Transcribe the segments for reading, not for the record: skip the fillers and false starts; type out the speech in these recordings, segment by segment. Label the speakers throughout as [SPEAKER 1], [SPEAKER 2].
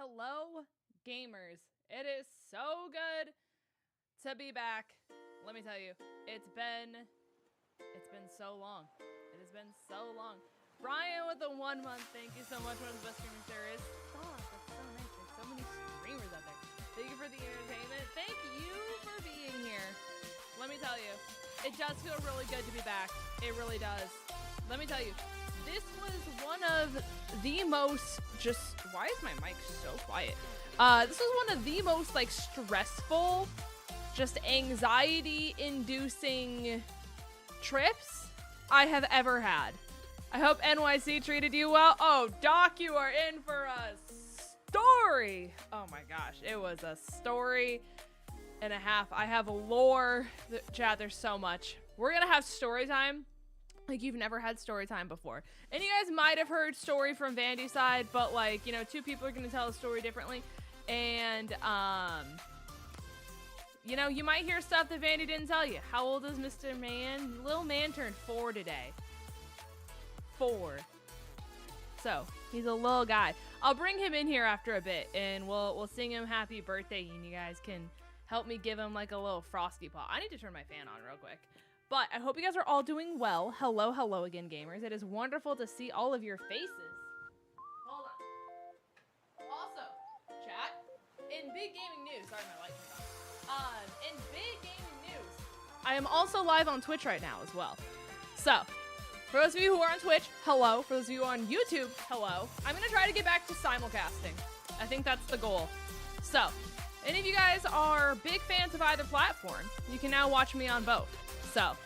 [SPEAKER 1] Hello, gamers. It is so good to be back. Let me tell you, it's been so long. It has been so long. Brian with the 1 month. Thank you so much. One of the best streamers there is. Oh, that's so nice. There's so many streamers out there. Thank you for the entertainment. Thank you for being here. Let me tell you, it does feel really good to be back. It really does. Let me tell you, this was one of the most why is my mic so quiet? This was one of the most like stressful, just anxiety inducing trips I have ever had. I hope NYC treated you well. Oh, Doc, you are in for a story. Oh my gosh, it was a story and a half. I have lore. Chat, there's so much. We're gonna have story time like you've never had story time before. And you guys might have heard story from Vandy's side, but like, you know, two people are gonna tell a story differently. And you know, you might hear stuff that Vandy didn't tell you. How old is Mr. Man? Little man turned 4 today. 4. So he's a little guy. I'll bring him in here after a bit and we'll sing him happy birthday and you guys can help me give him like a little frosty paw. I need to turn my fan on real quick. But I hope you guys are all doing well. Hello, hello again, gamers. It is wonderful to see all of your faces. Hold on. Also, chat, in big gaming news, sorry my light turned on. In big gaming news, I am also live on Twitch right now as well. So, for those of you who are on Twitch, hello. For those of you who are on YouTube, hello. I'm gonna try to get back to simulcasting. I think that's the goal. So, any of you guys are big fans of either platform, you can now watch me on both. So,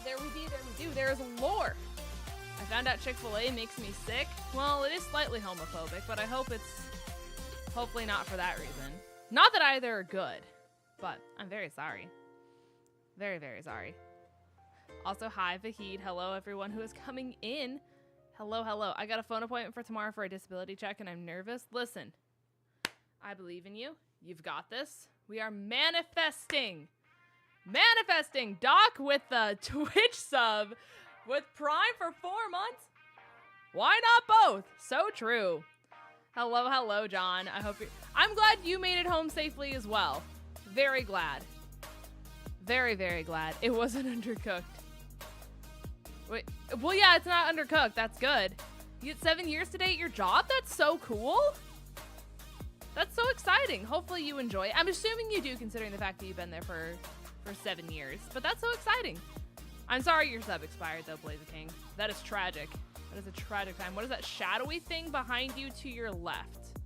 [SPEAKER 1] there we do. There is lore. I found out Chick-fil-A makes me sick. Well, it is slightly homophobic, but I hope it's hopefully not for that reason. Not that either are good, but I'm very sorry. Very, very sorry. Also, hi, Vahid. Hello, everyone who is coming in. Hello, hello. I got a phone appointment for tomorrow for a disability check, and I'm nervous. Listen, I believe in you. You've got this. We are manifesting. Manifesting. Doc with the Twitch sub with Prime for 4 months. Why not both? So true. Hello, hello, John. I'm glad you made it home safely as well. Very glad. Very, very glad. It wasn't undercooked. Wait, well, yeah, it's not undercooked. That's good. You get 7 years to date your job? That's so cool. That's so exciting. Hopefully you enjoy it. I'm assuming you do, considering the fact that you've been there for 7 years, but that's so exciting. I'm sorry your sub expired though, 𝗏𝗏𝗏. That is tragic. That is a tragic time. What is that shadowy thing behind you to your left?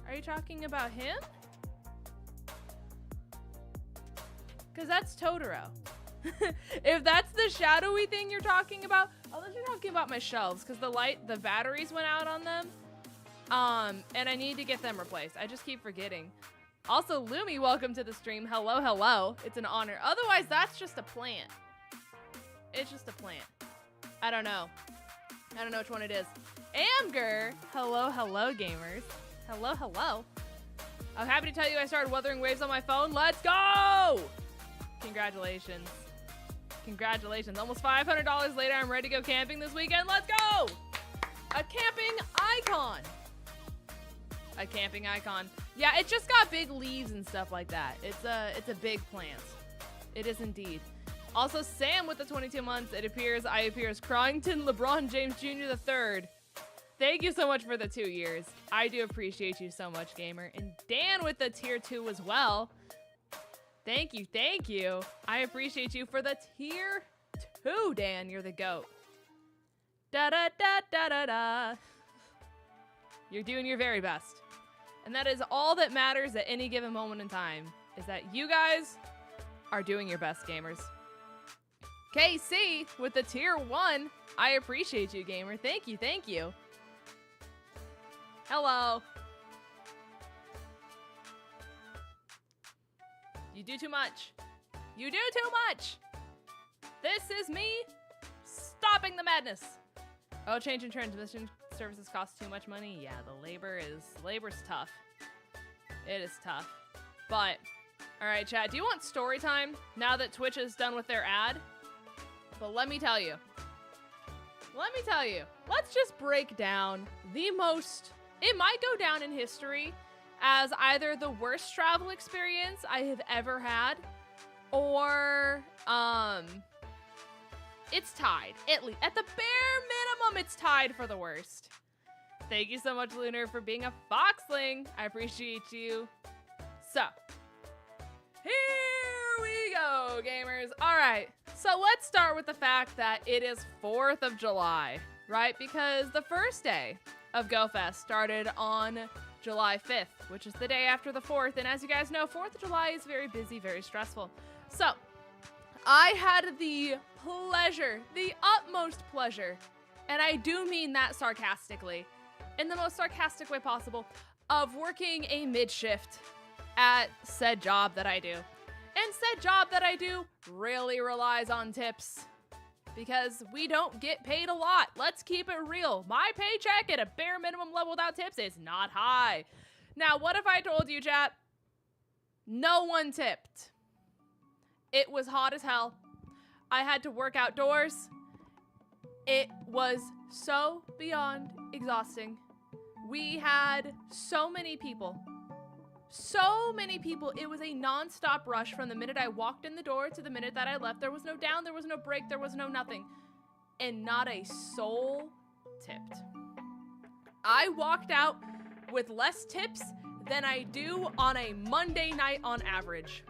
[SPEAKER 1] Are you talking about him? Because that's Totoro. If that's the shadowy thing you're talking about, unless you're talking about my shelves, because the batteries went out on them. And I need to get them replaced. I just keep forgetting. Also, Lumi, welcome to the stream. Hello, hello. It's an honor. Otherwise, that's just a plant. It's just a plant. I don't know. I don't know which one it is. Amger. Hello, hello, gamers. Hello, hello. I'm happy to tell you I started Wuthering Waves on my phone. Let's go! Congratulations. Congratulations. Almost $500 later, I'm ready to go camping this weekend. Let's go! A camping icon. A camping icon. Yeah, it just got big leaves and stuff like that. It's a big plant. It is indeed. Also, Sam with the 22 months. It appears I appear as Cryington LeBron James Jr. III. Thank you so much for the 2 years. I do appreciate you so much, gamer. And Dan with the tier 2 as well. Thank you, thank you. I appreciate you for the tier 2, Dan. You're the GOAT. Da da da da da da. You're doing your very best. And that is all that matters at any given moment in time, is that you guys are doing your best, gamers. KC with the tier 1. I appreciate you, gamer. Thank you, thank you. Hello. You do too much. You do too much. This is me stopping the madness. Oh, change in transmission services cost too much money. Yeah, the labor's tough. It is tough. But, all right, chat, do you want story time now that Twitch is done with their ad? But let me tell you, let me tell you, let's just break down the most, it might go down in history as either the worst travel experience I have ever had, or it's tied. At the bare minimum, it's tied for the worst. Thank you so much, Lunar, for being a foxling. I appreciate you. So, here we go, gamers. All right, so let's start with the fact that it is 4th of July, right? Because the first day of GoFest started on July 5th, which is the day after the 4th. And as you guys know, 4th of July is very busy, very stressful. So, I had the pleasure, the utmost pleasure, and I do mean that sarcastically, in the most sarcastic way possible, of working a mid-shift at said job that I do. And said job that I do really relies on tips, because we don't get paid a lot. Let's keep it real. My paycheck at a bare minimum level without tips is not high. Now, what if I told you, chat? No one tipped. It was hot as hell. I had to work outdoors. It was so beyond exhausting. We had so many people. So many people. It was a non-stop rush from the minute I walked in the door to the minute that I left. There was no down, there was no break, there was no nothing. And not a soul tipped. I walked out with less tips than I do on a Monday night on average.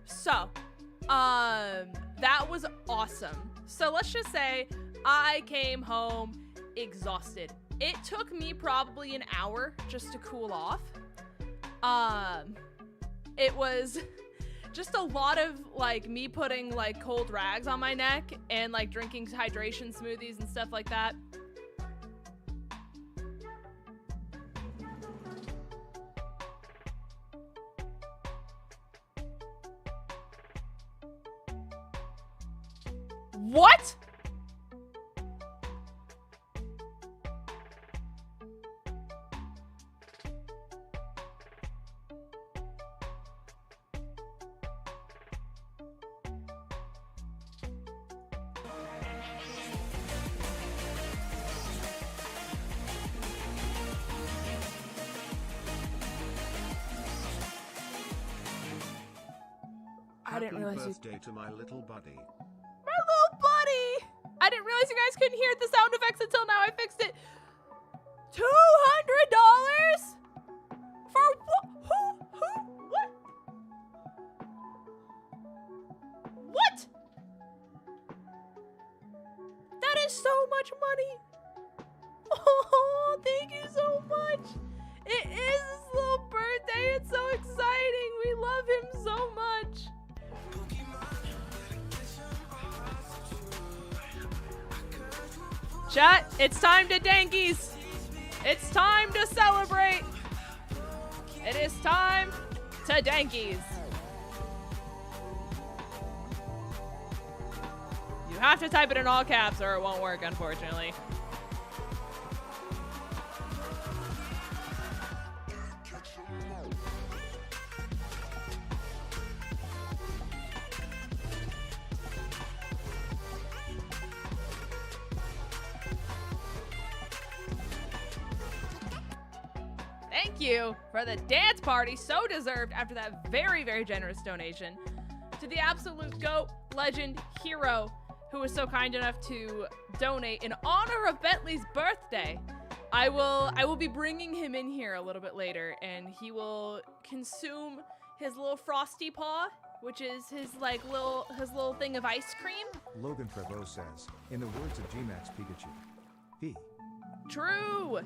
[SPEAKER 1] So, that was awesome. So let's just say I came home exhausted. It took me probably an hour just to cool off. It was just a lot of like me putting like cold rags on my neck and like drinking hydration smoothies and stuff like that. What? I didn't realize
[SPEAKER 2] Happy birthday to my little buddy.
[SPEAKER 1] My little buddy! I didn't realize you guys couldn't hear the sound effects until now. I fixed it. $200? For what? Who? What? What? That is so much money. Oh, thank you so much. It is his little birthday. It's so exciting. We love him so much. Chat, it's time to dankies. It's time to celebrate. It is time to dankies. You have to type it in all caps or it won't work, unfortunately. Thank you for the dance party, so deserved after that very, very generous donation. To the absolute GOAT, legend, hero, who was so kind enough to donate in honor of Bentley's birthday. I will be bringing him in here a little bit later, and he will consume his little frosty paw, which is his little thing of ice cream.
[SPEAKER 3] Logan Prevost says, in the words of 𝗔𝗡𝗔𝗓𝚗𝚗, he.
[SPEAKER 1] True.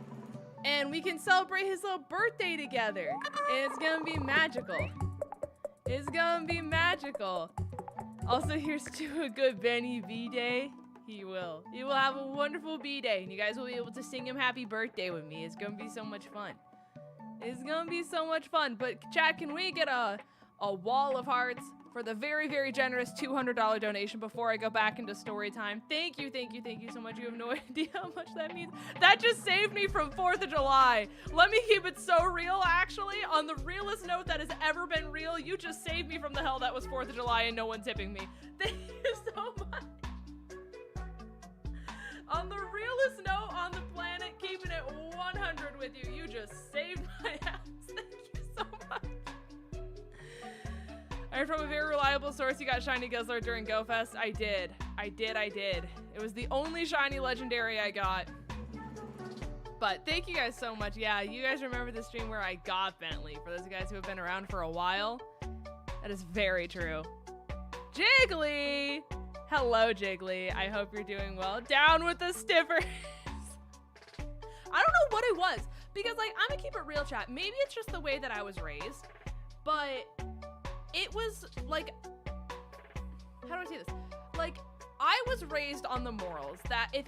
[SPEAKER 1] And we can celebrate his little birthday together. And it's gonna be magical. It's gonna be magical. Also, here's to a good Benny B-Day. He will. He will have a wonderful B-Day. And you guys will be able to sing him happy birthday with me. It's gonna be so much fun. It's gonna be so much fun. But chat, can we get a wall of hearts for the very, very generous $200 donation before I go back into story time? Thank you, thank you, thank you so much. You have no idea how much that means. That just saved me from 4th of July. Let me keep it so real, actually. On the realest note that has ever been real, you just saved me from the hell that was 4th of July and no one tipping me. Thank you so much. with you. You just saved my ass. Thank you so much. I heard from a very reliable source you got shiny Guzzler during GoFest. I did. It was the only shiny legendary I got. But thank you guys so much. Yeah, you guys remember the stream where I got Bentley. For those of you guys who have been around for a while, that is very true. Jiggly! Hello, Jiggly. I hope you're doing well. Down with the stiffers. I don't know what it was. Because, like, I'm gonna keep it real, chat. Maybe it's just the way that I was raised. But it was, like... How do I say this? Like, I was raised on the morals that if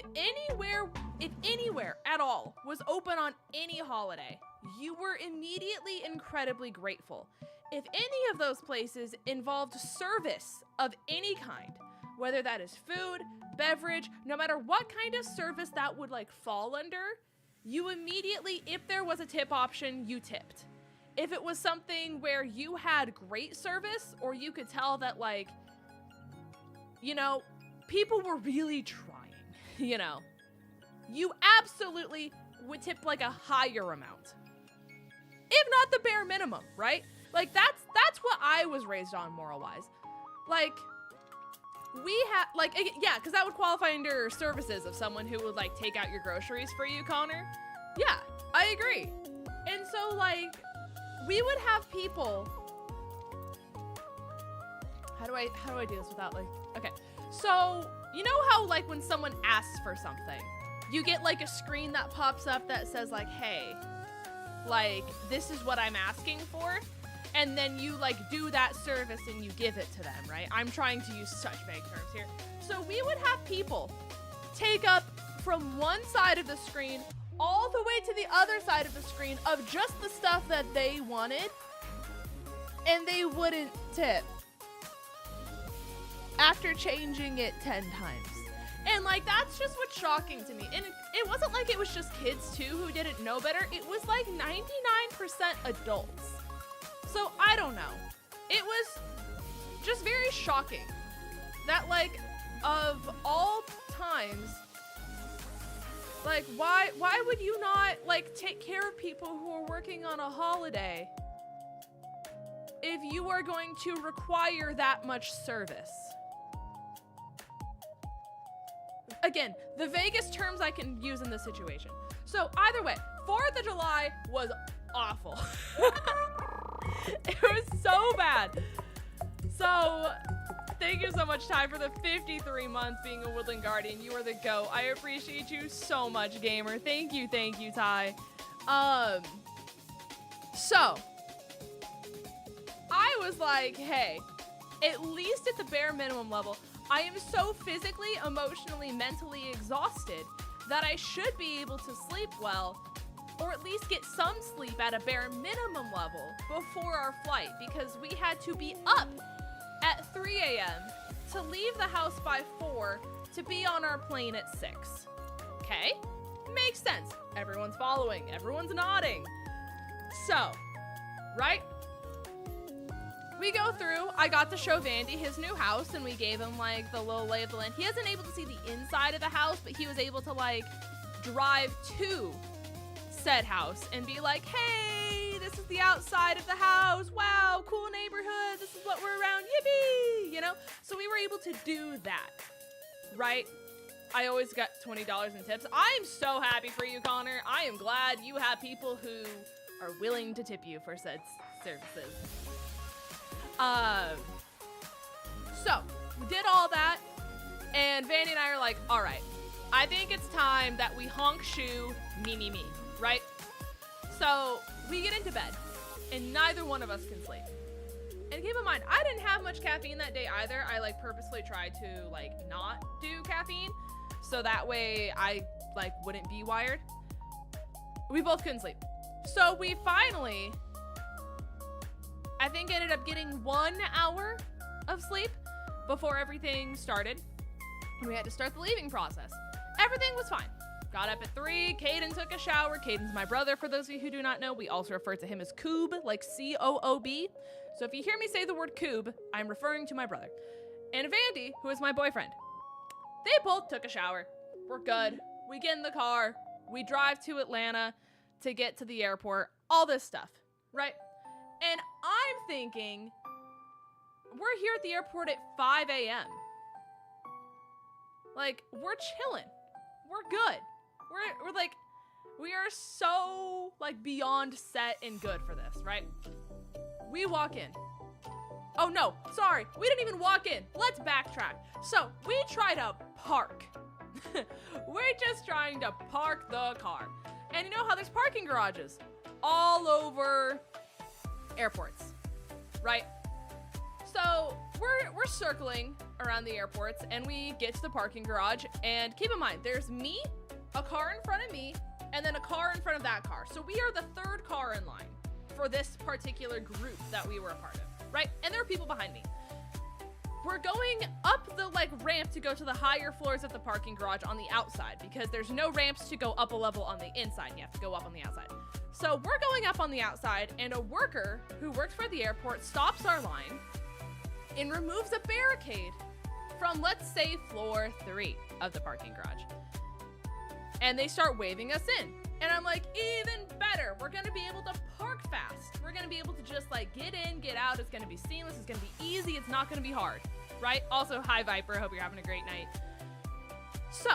[SPEAKER 1] anywhere at all was open on any holiday, you were immediately incredibly grateful. If any of those places involved service of any kind, whether that is food, beverage, no matter what kind of service that would like fall under, you immediately, if there was a tip option, you tipped. If it was something where you had great service or you could tell that like, you know, people were really trying, you know, you absolutely would tip like a higher amount, if not the bare minimum, right? Like that's what I was raised on moral-wise. Like we had like, yeah, because that would qualify under services of someone who would like take out your groceries for you, Connor. Yeah, I agree. And so like we would have people. How do I do this without like, okay. So, you know how like when someone asks for something, you get like a screen that pops up that says like, hey, like this is what I'm asking for. And then you like do that service and you give it to them, right? I'm trying to use such vague terms here. So we would have people take up from one side of the screen all the way to the other side of the screen of just the stuff that they wanted, and they wouldn't tip after changing it 10 times. And like, that's just what's shocking to me. And it wasn't like it was just kids too who didn't know better. It was like 99% adults. So I don't know. It was just very shocking that like, of all times, like why would you not like take care of people who are working on a holiday if you are going to require that much service? Again, the vaguest terms I can use in this situation. So either way, 4th of July was awful. It was so bad. So thank you so much, Ty, for the 53 months being a Woodland Guardian. You are the GOAT. I appreciate you so much, gamer. Thank you, Ty. So I was like, hey, at least at the bare minimum level, I am so physically, emotionally, mentally exhausted that I should be able to sleep well, or at least get some sleep at a bare minimum level before our flight, because we had to be up at 3 a.m. to leave the house by 4 to be on our plane at 6. Okay? Makes sense. Everyone's following. Everyone's nodding. So, right? We go through, I got to show Vandy his new house, and we gave him like the little lay of the land. He wasn't able to see the inside of the house, but he was able to like drive to said house and be like, hey, this is the outside of the house. Wow, cool neighborhood. This is what we're around. Yippee! You know? So we were able to do that, right? I always got $20 in tips. I'm so happy for you, Connor. I am glad you have people who are willing to tip you for said services. So we did all that, and Vandy and I are like, all right, I think it's time that we honk shoe me, right? So we get into bed, and neither one of us can sleep. And keep in mind, I didn't have much caffeine that day either. I like purposely tried to like not do caffeine, so that way I like wouldn't be wired. We both couldn't sleep. So we finally, I think, ended up getting 1 hour of sleep before everything started. We had to start the leaving process. Everything was fine. Got up at 3, Caden took a shower. Caden's my brother, for those of you who do not know. We also refer to him as Coob, like C-O-O-B. So if you hear me say the word Coob, I'm referring to my brother. And Vandy, who is my boyfriend. They both took a shower. We're good. We get in the car. We drive to Atlanta to get to the airport, all this stuff, right? And I'm thinking, we're here at the airport at 5 a.m. Like, we're chilling. We're good. We're like, we are so, like, beyond set and good for this, right? We walk in. Oh, no, sorry. We didn't even walk in. Let's backtrack. So, we try to park. We're just trying to park the car. And you know how there's parking garages all over airports, right? So we're circling around the airports and we get to the parking garage, and keep in mind, there's me, a car in front of me, and then a car in front of that car. So we are the third car in line for this particular group that we were a part of, right? And there are people behind me. We're going up the ramp to go to the higher floors of the parking garage on the outside, because there's no ramps to go up a level on the inside. You have to go up on the outside. So we're going up on the outside, and a worker who worked for the airport stops our line and removes a barricade from, let's say, floor 3 of the parking garage. And they start waving us in. And I'm like, even better. We're gonna be able to park fast. We're gonna be able to just get in, get out. It's gonna be seamless. It's gonna be easy. It's not gonna be hard, right? Also, hi Viper. Hope you're having a great night. So,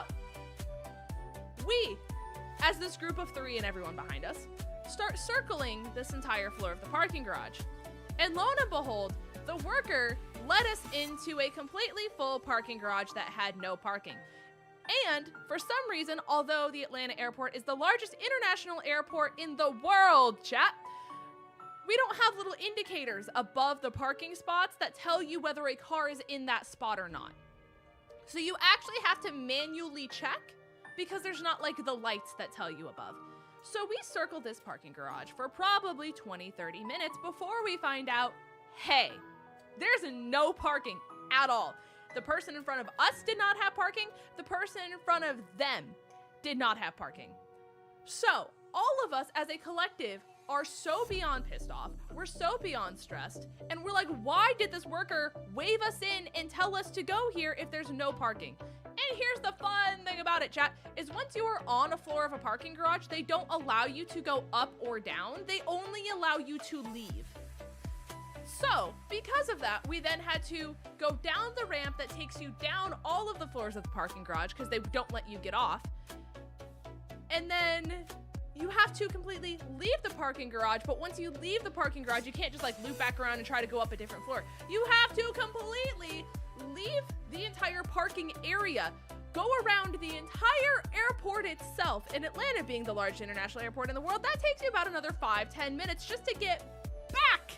[SPEAKER 1] we, as this group of 3 and everyone behind us, start circling this entire floor of the parking garage. And lo and behold, the worker led us into a completely full parking garage that had no parking. And for some reason, although the Atlanta airport is the largest international airport in the world, chat, we don't have little indicators above the parking spots that tell you whether a car is in that spot or not. So you actually have to manually check, because there's not the lights that tell you above. So we circled this parking garage for probably 20-30 minutes before we find out, hey, there's no parking at all. The person in front of us did not have parking. The person in front of them did not have parking. So all of us as a collective are so beyond pissed off. We're so beyond stressed. And we're like, why did this worker wave us in and tell us to go here if there's no parking? And here's the fun thing about it, chat, is once you are on a floor of a parking garage, they don't allow you to go up or down. They only allow you to leave. So, because of that, we then had to go down the ramp that takes you down all of the floors of the parking garage, because they don't let you get off. And then you have to completely leave the parking garage, but once you leave the parking garage, you can't just loop back around and try to go up a different floor. You have to completely leave the entire parking area, go around the entire airport itself. And Atlanta being the largest international airport in the world, that takes you about another 5-10 minutes just to get back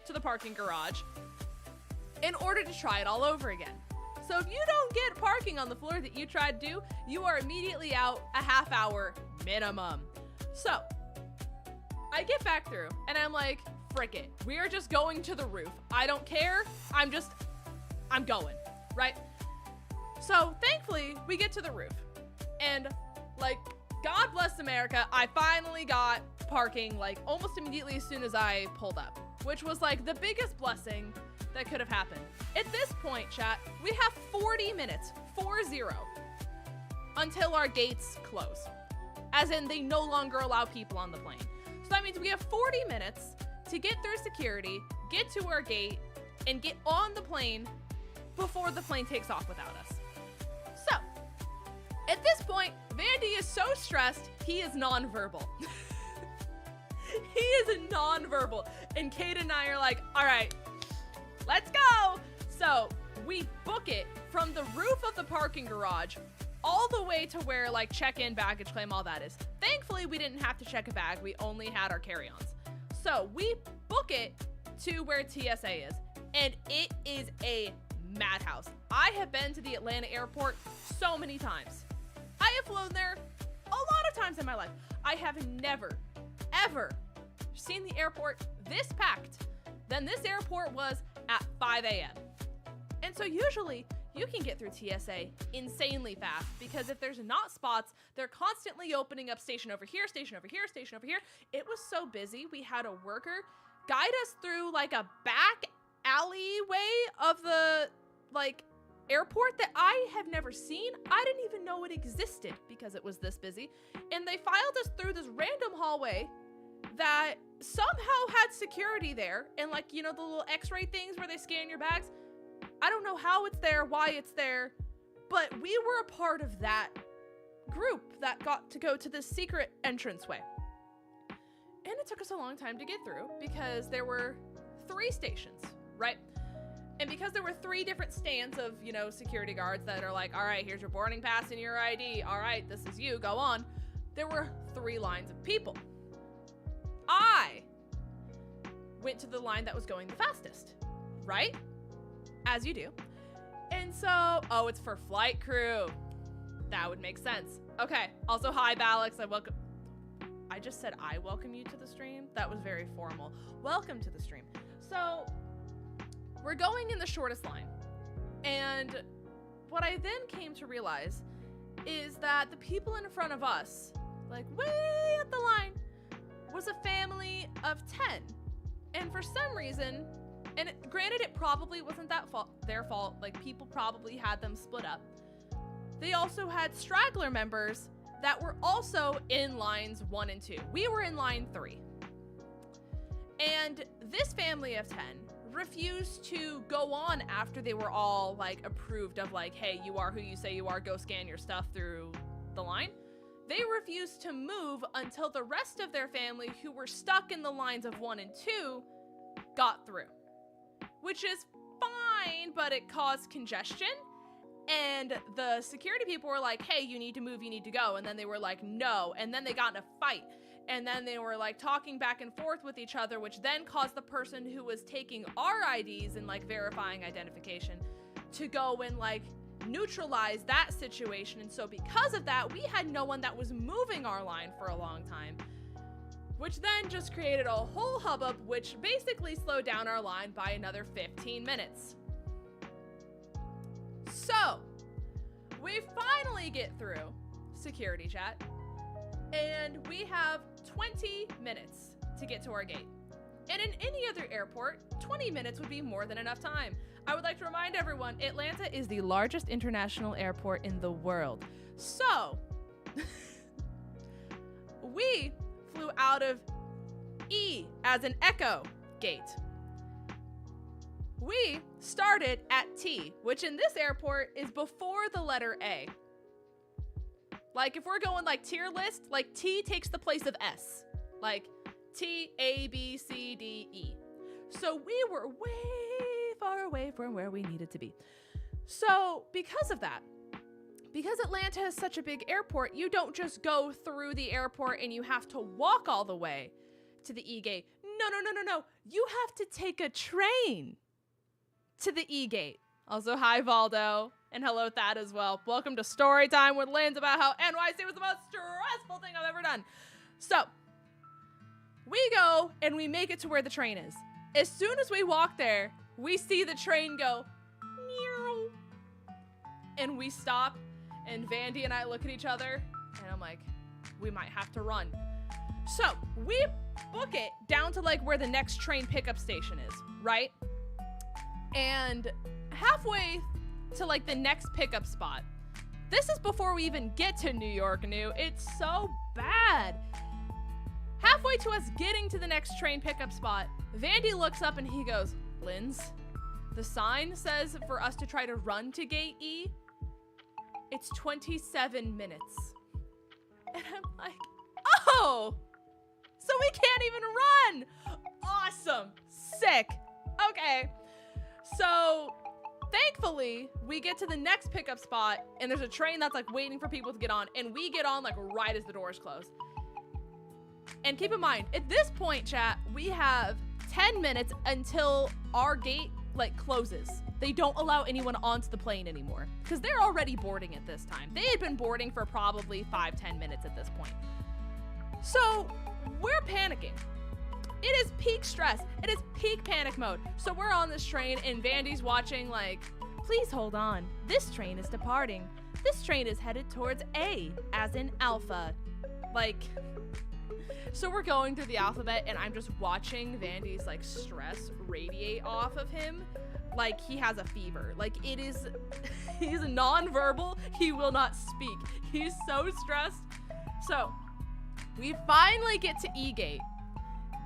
[SPEAKER 1] to the parking garage in order to try it all over again. So if you don't get parking on the floor that you tried to do, you are immediately out a half hour minimum. So I get back through and I'm like, frick it. We are just going to the roof. I don't care. I'm going, right? So thankfully we get to the roof, and God bless America, I finally got parking almost immediately as soon as I pulled up, which was the biggest blessing that could have happened. At this point, chat, we have 40 minutes, 40, until our gates close. As in, they no longer allow people on the plane. So that means we have 40 minutes to get through security, get to our gate, and get on the plane before the plane takes off without us. So, at this point, Vandy is so stressed, he is nonverbal. He is nonverbal. And Kate and I are like, all right, let's go. So we book it from the roof of the parking garage all the way to where check-in, baggage claim, all that is. Thankfully, we didn't have to check a bag. We only had our carry-ons. So we book it to where TSA is, and it is a madhouse. I have been to the Atlanta airport so many times. I have flown there a lot of times in my life. I have never, ever seen the airport this packed than this airport was at 5 a.m. And so usually you can get through TSA insanely fast, because if there's not spots, they're constantly opening up station over here, station over here, station over here. It was so busy. We had a worker guide us through a back alleyway of the airport that I have never seen. I didn't even know it existed because it was this busy. And they filed us through this random hallway that somehow had security there. And like, you know, the little x-ray things where they scan your bags. I don't know how it's there, why it's there, but we were a part of that group that got to go to this secret entranceway. And it took us a long time to get through because there were 3 stations, right? And because there were 3 different stands of, you know, security guards that are like, all right, here's your boarding pass and your ID. All right, this is you, go on. There were 3 lines of people. I went to the line that was going the fastest, right? As you do. And so, oh, it's for flight crew. That would make sense. Okay, also hi, Alex. I just said I welcome you to the stream. That was very formal. Welcome to the stream. So, we're going in the shortest line. And what I then came to realize is that the people in front of us, like way up the line, was a family of 10. And for some reason, and granted it probably wasn't their fault, like people probably had them split up. They also had straggler members that were also in lines 1 and 2. We were in line 3. And this family of 10 refused to go on after they were all like approved of like, hey, you are who you say you are, go scan your stuff through the line. They refused to move until the rest of their family who were stuck in the lines of 1 and 2 got through, which is fine, but it caused congestion. And the security people were like, hey, you need to move, you need to go. And then they were like, no. And then they got in a fight. And then they were like talking back and forth with each other, which then caused the person who was taking our IDs and like verifying identification to go and like neutralize that situation. And so because of that, we had no one that was moving our line for a long time, which then just created a whole hubbub, which basically slowed down our line by another 15 minutes. So we finally get through security chat and we have 20 minutes to get to our gate. And in any other airport, 20 minutes would be more than enough time. I would like to remind everyone, Atlanta is the largest international airport in the world. So we flew out of E as an echo gate. We started at T, which in this airport is before the letter A. Like if we're going like tier list, like T takes the place of S. Like T, A, B, C, D, E. So we were way far away from where we needed to be. So because of that, because Atlanta is such a big airport, you don't just go through the airport and you have to walk all the way to the E gate. No. You have to take a train to the E gate. Also, hi, Valdo. And hello, Thad, as well. Welcome to Story Time with Linz about how NYC was the most stressful thing I've ever done. So, we go and we make it to where the train is. As soon as we walk there, we see the train go, meow. And we stop, and Vandy and I look at each other, and I'm like, we might have to run. So, we book it down to like where the next train pickup station is, right? And halfway to like the next pickup spot, this is before we even get to New York New. It's so bad. Halfway to us getting to the next train pickup spot, Vandy looks up and he goes, Linz, the sign says for us to try to run to gate E. It's 27 minutes. And I'm like, oh, so we can't even run. Awesome. Sick. Okay. So thankfully we get to the next pickup spot and there's a train that's like waiting for people to get on, and we get on like right as the doors close. And keep in mind, at this point, chat, we have 10 minutes until our gate like closes. They don't allow anyone onto the plane anymore because they're already boarding at this time. They had been boarding for probably 5-10 minutes at this point. So we're panicking. It is peak stress. It is peak panic mode. So we're on this train and Vandy's watching like, please hold on. This train is departing. This train is headed towards A, as in alpha. Like, so we're going through the alphabet and I'm just watching Vandy's like stress radiate off of him. like he has a fever. Like it is, he's nonverbal. He will not speak. He's so stressed. So we finally get to E-Gate.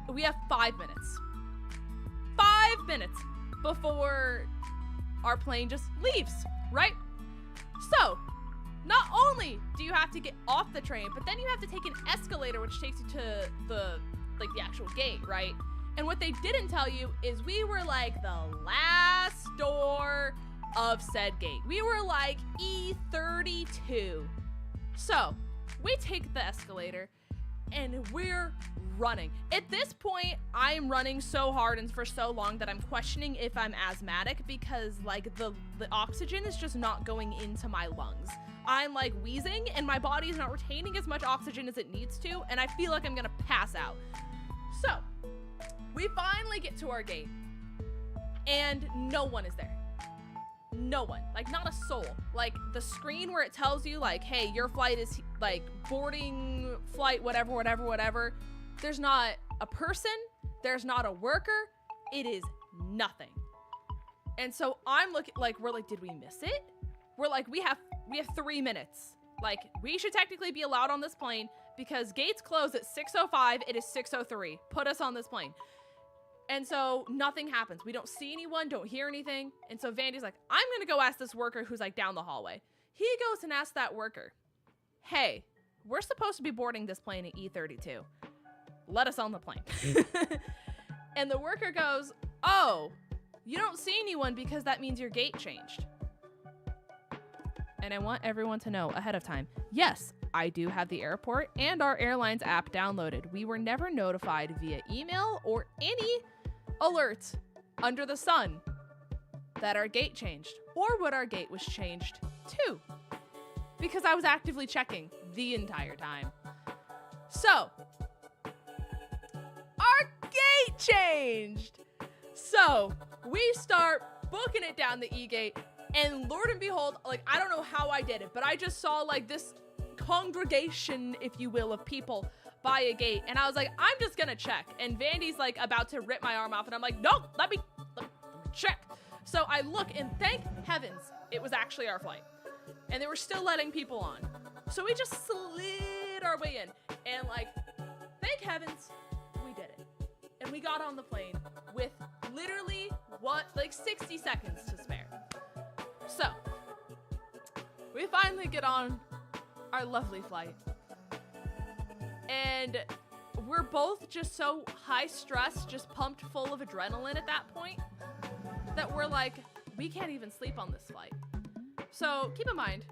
[SPEAKER 1] We have 5 minutes. 5 minutes before our plane just leaves, right? So not only do you have to get off the train, but then you have to take an escalator, which takes you to the actual gate, right? And what they didn't tell you is we were like the last door of said gate. We were like E32. So we take the escalator and we're running. At this point, I'm running so hard and for so long that I'm questioning if I'm asthmatic, because like the oxygen is just not going into my lungs. I'm like wheezing and my body is not retaining as much oxygen as it needs to, and I feel like I'm gonna pass out. So we finally get to our gate and no one is there. No one, like not a soul. Like the screen where it tells you like, hey, your flight is like boarding flight, whatever. There's not a person, there's not a worker, it is nothing. And so I'm looking like, we're like, did we miss it? We're like, we have 3 minutes. Like we should technically be allowed on this plane because gates close at 6:05, it is 6:03. Put us on this plane. And so nothing happens. We don't see anyone, don't hear anything. And so Vandy's like, I'm gonna go ask this worker who's like down the hallway. He goes and asks that worker, hey, we're supposed to be boarding this plane at E32. Let us on the plane. And the worker goes, oh, you don't see anyone because that means your gate changed. And I want everyone to know ahead of time, yes, I do have the airport and our airlines app downloaded. We were never notified via email or any alert under the sun that our gate changed or what our gate was changed to, because I was actively checking the entire time. So our gate changed. So we start booking it down the E-Gate, and Lord and behold, like, I don't know how I did it, but I just saw like this congregation, if you will, of people by a gate, and I was like, I'm just gonna check. And Vandy's like about to rip my arm off, and I'm like, no, let me check. So I look, and thank heavens it was actually our flight, and they were still letting people on. So we just slid our way in, and like, thank heavens we did it, and we got on the plane with literally 60 seconds to spare. So we finally get on our lovely flight, and we're both just so high stress, just pumped full of adrenaline at that point, that we're like, we can't even sleep on this flight. So keep in mind,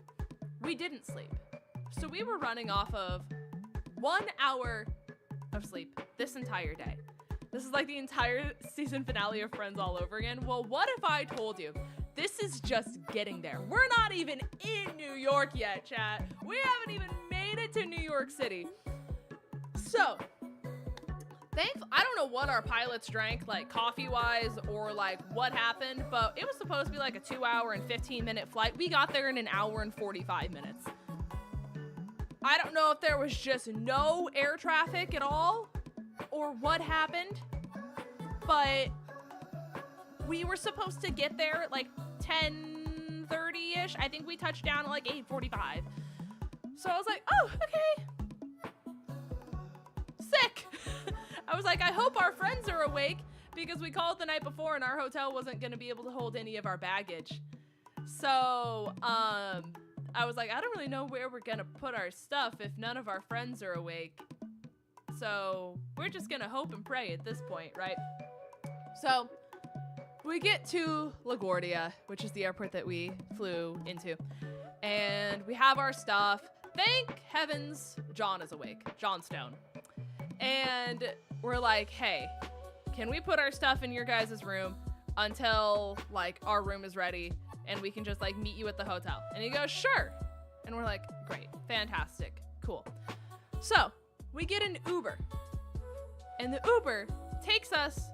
[SPEAKER 1] we didn't sleep. So we were running off of 1 hour of sleep this entire day. This is like the entire season finale of Friends all over again. Well, what if I told you this is just getting there? We're not even in New York yet, chat. We haven't even made it to New York City. So, I don't know what our pilots drank, like coffee-wise, or like what happened, but it was supposed to be like a 2 hour and 15-minute flight. We got there in 1 hour and 45 minutes. I don't know if there was just no air traffic at all, or what happened, but we were supposed to get there at like 10:30-ish. I think we touched down at like 8:45. So I was like, oh, okay. Sick. I was like, I hope our friends are awake, because we called the night before and our hotel wasn't going to be able to hold any of our baggage. So, I was like, I don't really know where we're going to put our stuff if none of our friends are awake. So we're just going to hope and pray at this point, right? So we get to LaGuardia, which is the airport that we flew into, and we have our stuff. Thank heavens John is awake, John Stone. And we're like, hey, can we put our stuff in your guys' room until like our room is ready and we can just like meet you at the hotel? And he goes, sure. And we're like, great, fantastic, cool. So we get an Uber, and the Uber takes us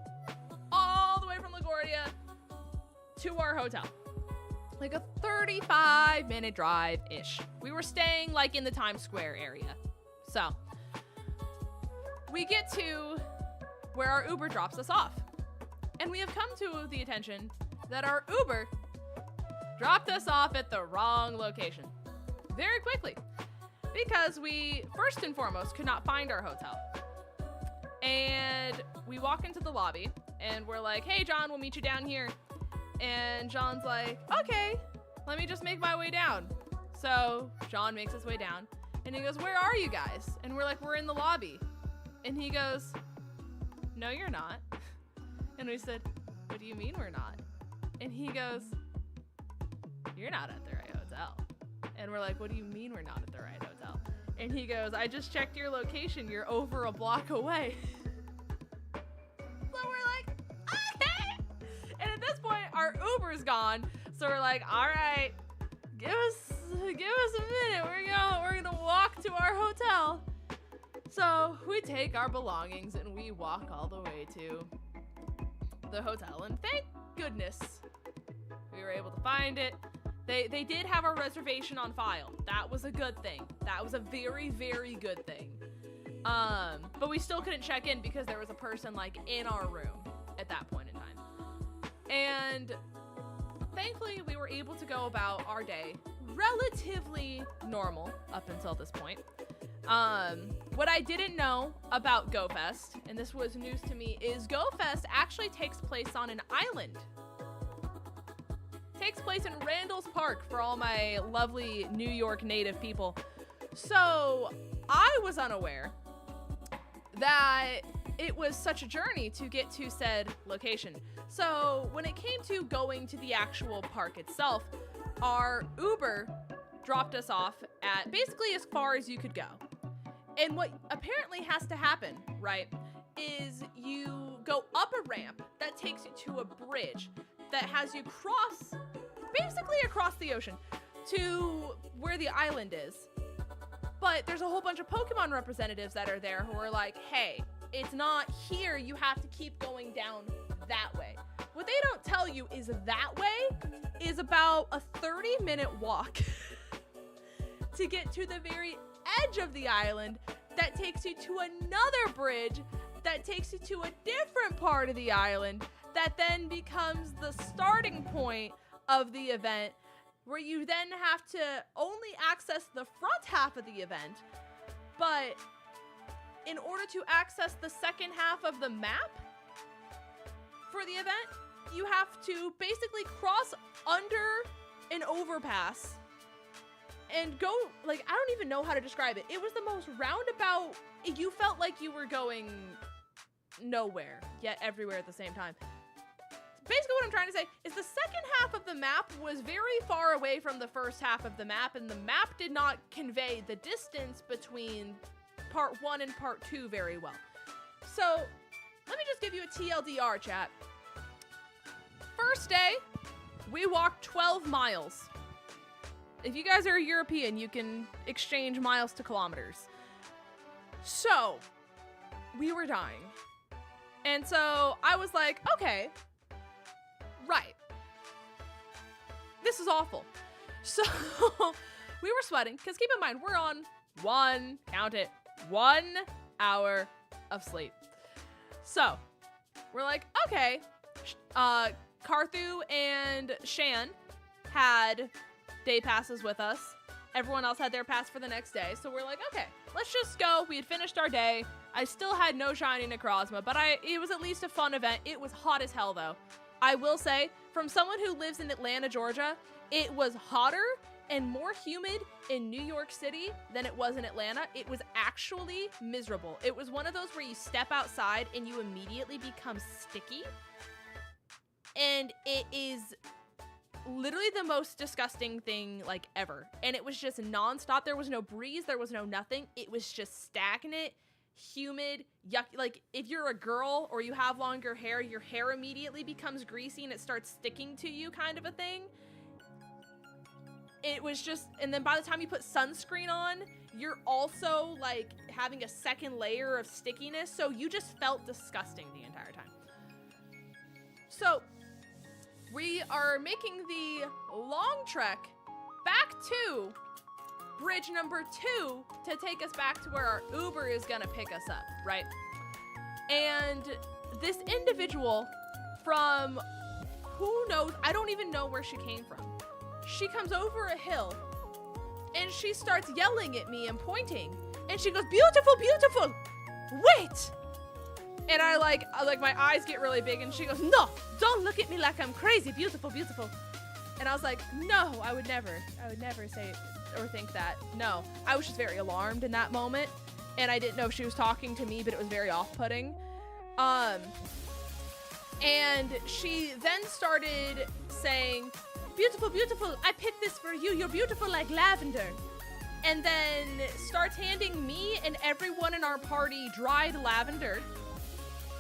[SPEAKER 1] all the way from LaGuardia to our hotel. Like a 35-minute drive-ish. We were staying like in the Times Square area. So we get to where our Uber drops us off. And we have come to the attention that our Uber dropped us off at the wrong location very quickly because we, first and foremost, could not find our hotel. And we walk into the lobby and we're like, hey, John, we'll meet you down here. And John's like, okay, let me just make my way down. So John makes his way down and he goes, where are you guys? And we're like, we're in the lobby. And he goes, no, you're not. And we said, what do you mean we're not? And he goes, you're not at the right hotel. And we're like, what do you mean we're not at the right hotel? And he goes, I just checked your location. You're over a block away. So we're like, okay. And at this point, our Uber's gone. So we're like, all right, give us a minute. We're gonna walk to our hotel. So we take our belongings and we walk all the way to the hotel. And thank goodness we were able to find it. They did have our reservation on file. That was a good thing. That was a very, very good thing. But we still couldn't check in because there was a person like in our room at that point in time. And thankfully we were able to go about our day relatively normal up until this point. What I didn't know about GoFest, and this was news to me, is GoFest actually takes place on an island. Takes place in Randall's Park for all my lovely New York native people. So I was unaware that it was such a journey to get to said location. So when it came to going to the actual park itself, our Uber dropped us off at basically as far as you could go. And what apparently has to happen, right, is you go up a ramp that takes you to a bridge that has you cross, basically across the ocean to where the island is. But there's a whole bunch of Pokemon representatives that are there who are like, hey, it's not here, you have to keep going down that way. What they don't tell you is that way is about a 30-minute walk to get to the very edge of the island that takes you to another bridge that takes you to a different part of the island that then becomes the starting point of the event, where you then have to only access the front half of the event, but in order to access the second half of the map for the event, you have to basically cross under an overpass and go, like, I don't even know how to describe it. It was the most roundabout, you felt like you were going nowhere, yet everywhere at the same time. Basically what I'm trying to say is the second half of the map was very far away from the first half of the map, and the map did not convey the distance between part 1 and part 2 very well. So let me just give you a TLDR, chat. First day, we walked 12 miles. If you guys are European, you can exchange miles to kilometers. So we were dying. And so I was like, okay, right. This is awful. So we were sweating, because keep in mind, we're on 1 hour of sleep. So we're like, okay, Karthu and Shan had day passes with us. Everyone else had their pass for the next day. So we're like, okay, let's just go. We had finished our day. I still had no shining Necrozma, but it was at least a fun event. It was hot as hell, though. I will say, from someone who lives in Atlanta, Georgia, it was hotter and more humid in New York City than it was in Atlanta. It was actually miserable. It was one of those where you step outside and you immediately become sticky. And it is literally the most disgusting thing, like, ever. And it was just nonstop. There was no breeze. There was no nothing. It was just stagnant, humid, yucky. Like, if you're a girl or you have longer hair, your hair immediately becomes greasy and it starts sticking to you, kind of a thing. It was just, and then by the time you put sunscreen on, you're also, like, having a second layer of stickiness. So you just felt disgusting the entire time. So we are making the long trek back to bridge number 2 to take us back to where our Uber is gonna pick us up, right? And this individual from who knows? I don't even know where she came from. She comes over a hill and she starts yelling at me and pointing. And she goes, beautiful, beautiful, wait. And I like my eyes get really big and she goes, no, don't look at me like I'm crazy, beautiful, beautiful. And I was like, no, I would never say or think that. No, I was just very alarmed in that moment. And I didn't know if she was talking to me, but it was very off-putting. And she then started saying, beautiful, beautiful, I picked this for you. You're beautiful like lavender. And then starts handing me and everyone in our party dried lavender.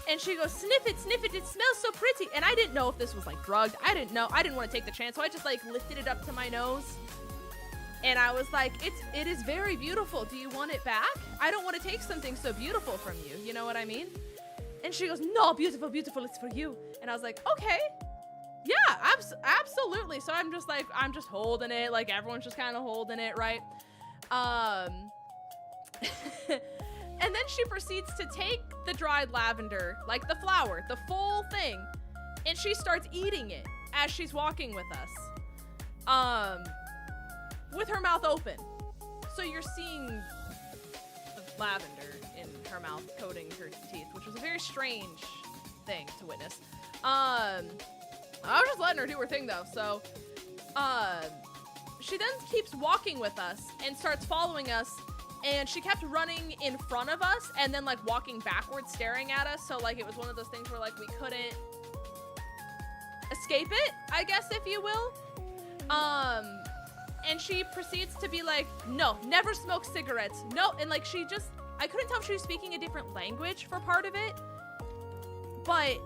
[SPEAKER 1] And she goes, sniff it, it smells so pretty. And I didn't know if this was like drugged. I didn't know. I didn't want to take the chance. So I just like lifted it up to my nose. And I was like, it is very beautiful. Do you want it back? I don't want to take something so beautiful from you. You know what I mean? And she goes, no, beautiful, beautiful, it's for you. And I was like, okay. Yeah, absolutely. So I'm just holding it. Like everyone's just kind of holding it, right? And then she proceeds to take the dried lavender, like the flower, the full thing, and she starts eating it as she's walking with us, with her mouth open. So you're seeing the lavender in her mouth coating her teeth, which was a very strange thing to witness. I was just letting her do her thing though. So, she then keeps walking with us and starts following us. And she kept running in front of us and then like walking backwards, staring at us. So like it was one of those things where like we couldn't escape it, I guess, if you will. And she proceeds to be like, no, never smoke cigarettes. No. And like I couldn't tell if she was speaking a different language for part of it, but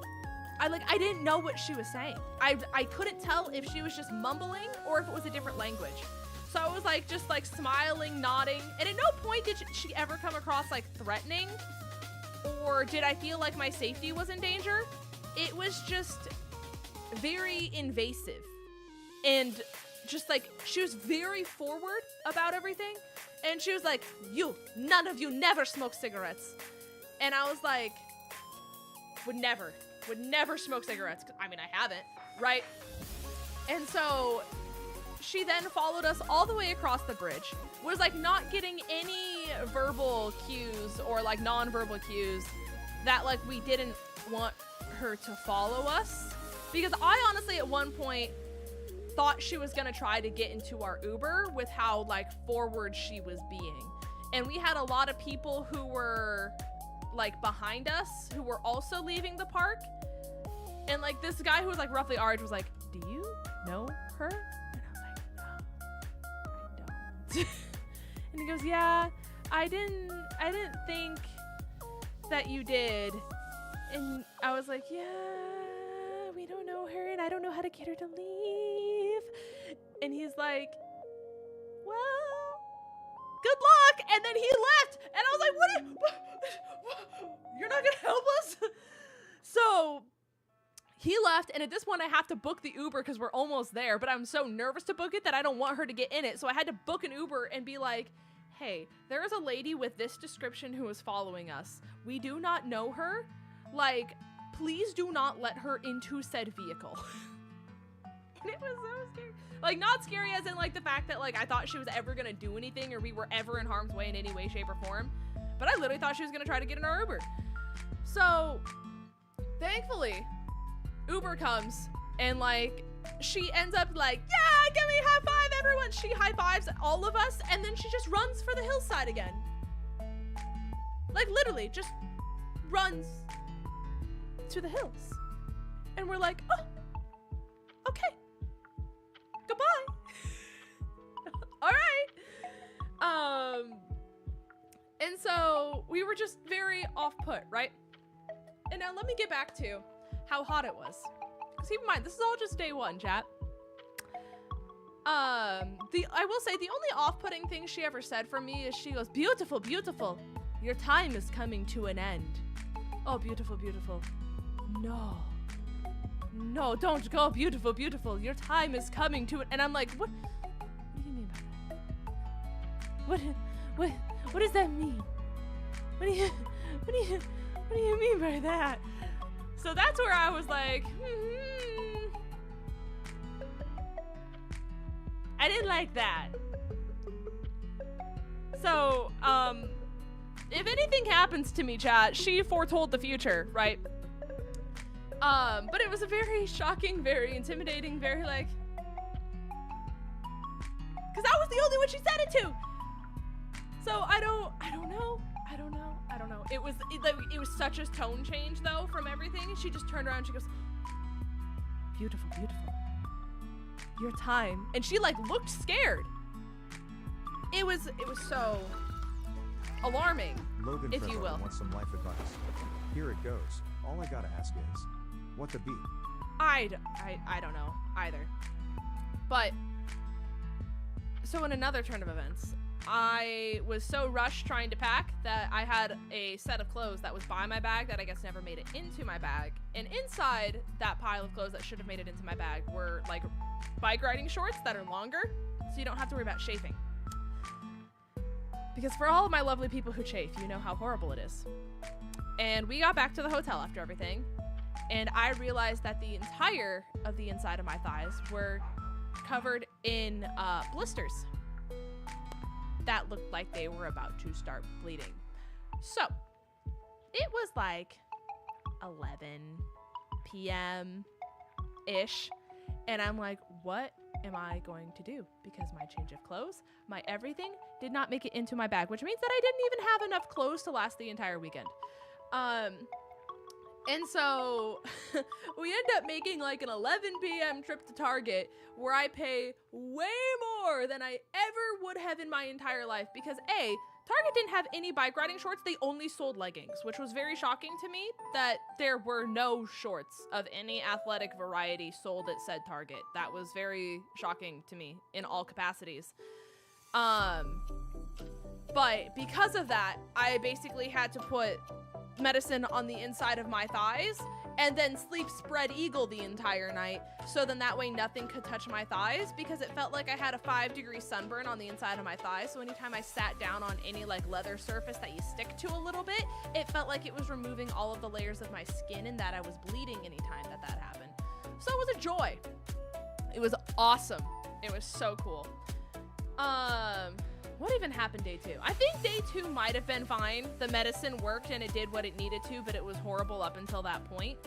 [SPEAKER 1] I didn't know what she was saying. I couldn't tell if she was just mumbling or if it was a different language. So I was like, just like smiling, nodding. And at no point did she ever come across like threatening, or did I feel like my safety was in danger. It was just very invasive. And just like, she was very forward about everything. And she was like, none of you never smoke cigarettes. And I was like, would never smoke cigarettes. I mean, I haven't, right? And so she then followed us all the way across the bridge, was like not getting any verbal cues or like non-verbal cues that like we didn't want her to follow us. Because I honestly at one point thought she was gonna try to get into our Uber with how like forward she was being. And we had a lot of people who were like behind us who were also leaving the park. And like this guy who was like roughly our age was like, do you know her? And he goes, yeah, I didn't think that you did. And I was like, yeah, we don't know her and I don't know how to get her to leave. And he's like, well, good luck. And then he left. And I was like, you're not gonna help us? So he left, and at this point I have to book the Uber because we're almost there, but I'm so nervous to book it that I don't want her to get in it. So I had to book an Uber and be like, hey, there is a lady with this description who is following us. We do not know her. Like, please do not let her into said vehicle. And it was so scary. Like, not scary as in like the fact that like I thought she was ever gonna do anything or we were ever in harm's way in any way, shape, or form. But I literally thought she was gonna try to get in our Uber. So, thankfully, Uber comes and like she ends up like, yeah, give me a high five, everyone. She high fives all of us and then she just runs for the hillside again. Like literally just runs to the hills. And we're like, oh, okay, goodbye. All right. And so we were just very off put, right? And now let me get back to how hot it was. Because keep in mind, this is all just day one, chat. I will say the only off-putting thing she ever said for me is she goes, beautiful, beautiful. Your time is coming to an end. Oh, beautiful, beautiful. No. No, don't go, beautiful, beautiful. Your time is coming to it. And I'm like, what do you mean by that? What does that mean? What do you mean by that? So that's where I was like, I didn't like that. So, if anything happens to me, chat, she foretold the future, right? But it was a very shocking, very intimidating, very like, because I was the only one she said it to. So I don't know. It was such a tone change though from everything. She just turned around and she goes, beautiful, beautiful. Your time. And she like looked scared. It was so alarming,
[SPEAKER 3] Logan
[SPEAKER 1] if you will.
[SPEAKER 3] wants some life advice. Here it goes. All I gotta ask is, what the beat?
[SPEAKER 1] I don't know either. But so in another turn of events, I was so rushed trying to pack that I had a set of clothes that was by my bag that I guess never made it into my bag. And inside that pile of clothes that should have made it into my bag were like bike riding shorts that are longer, so you don't have to worry about chafing. Because for all of my lovely people who chafe, you know how horrible it is. And we got back to the hotel after everything, and I realized that the entire of the inside of my thighs were covered in blisters that looked like they were about to start bleeding. So it was like 11 p.m.-ish, and I'm like, what am I going to do? Because my change of clothes, my everything did not make it into my bag, which means that I didn't even have enough clothes to last the entire weekend. And so we end up making like an 11 p.m. trip to Target where I pay way more than I ever would have in my entire life because A, Target didn't have any bike riding shorts. They only sold leggings, which was very shocking to me that there were no shorts of any athletic variety sold at said Target. That was very shocking to me in all capacities. But because of that, I basically had to put medicine on the inside of my thighs and then sleep spread eagle the entire night, so then that way nothing could touch my thighs, because it felt like I had a 5-degree sunburn on the inside of my thighs. So anytime I sat down on any like leather surface that you stick to a little bit, it felt like it was removing all of the layers of my skin and that I was bleeding anytime that happened. So it was a joy. It was awesome. It was so cool. What even happened day 2? I think day 2 might have been fine. The medicine worked and it did what it needed to, but it was horrible up until that point.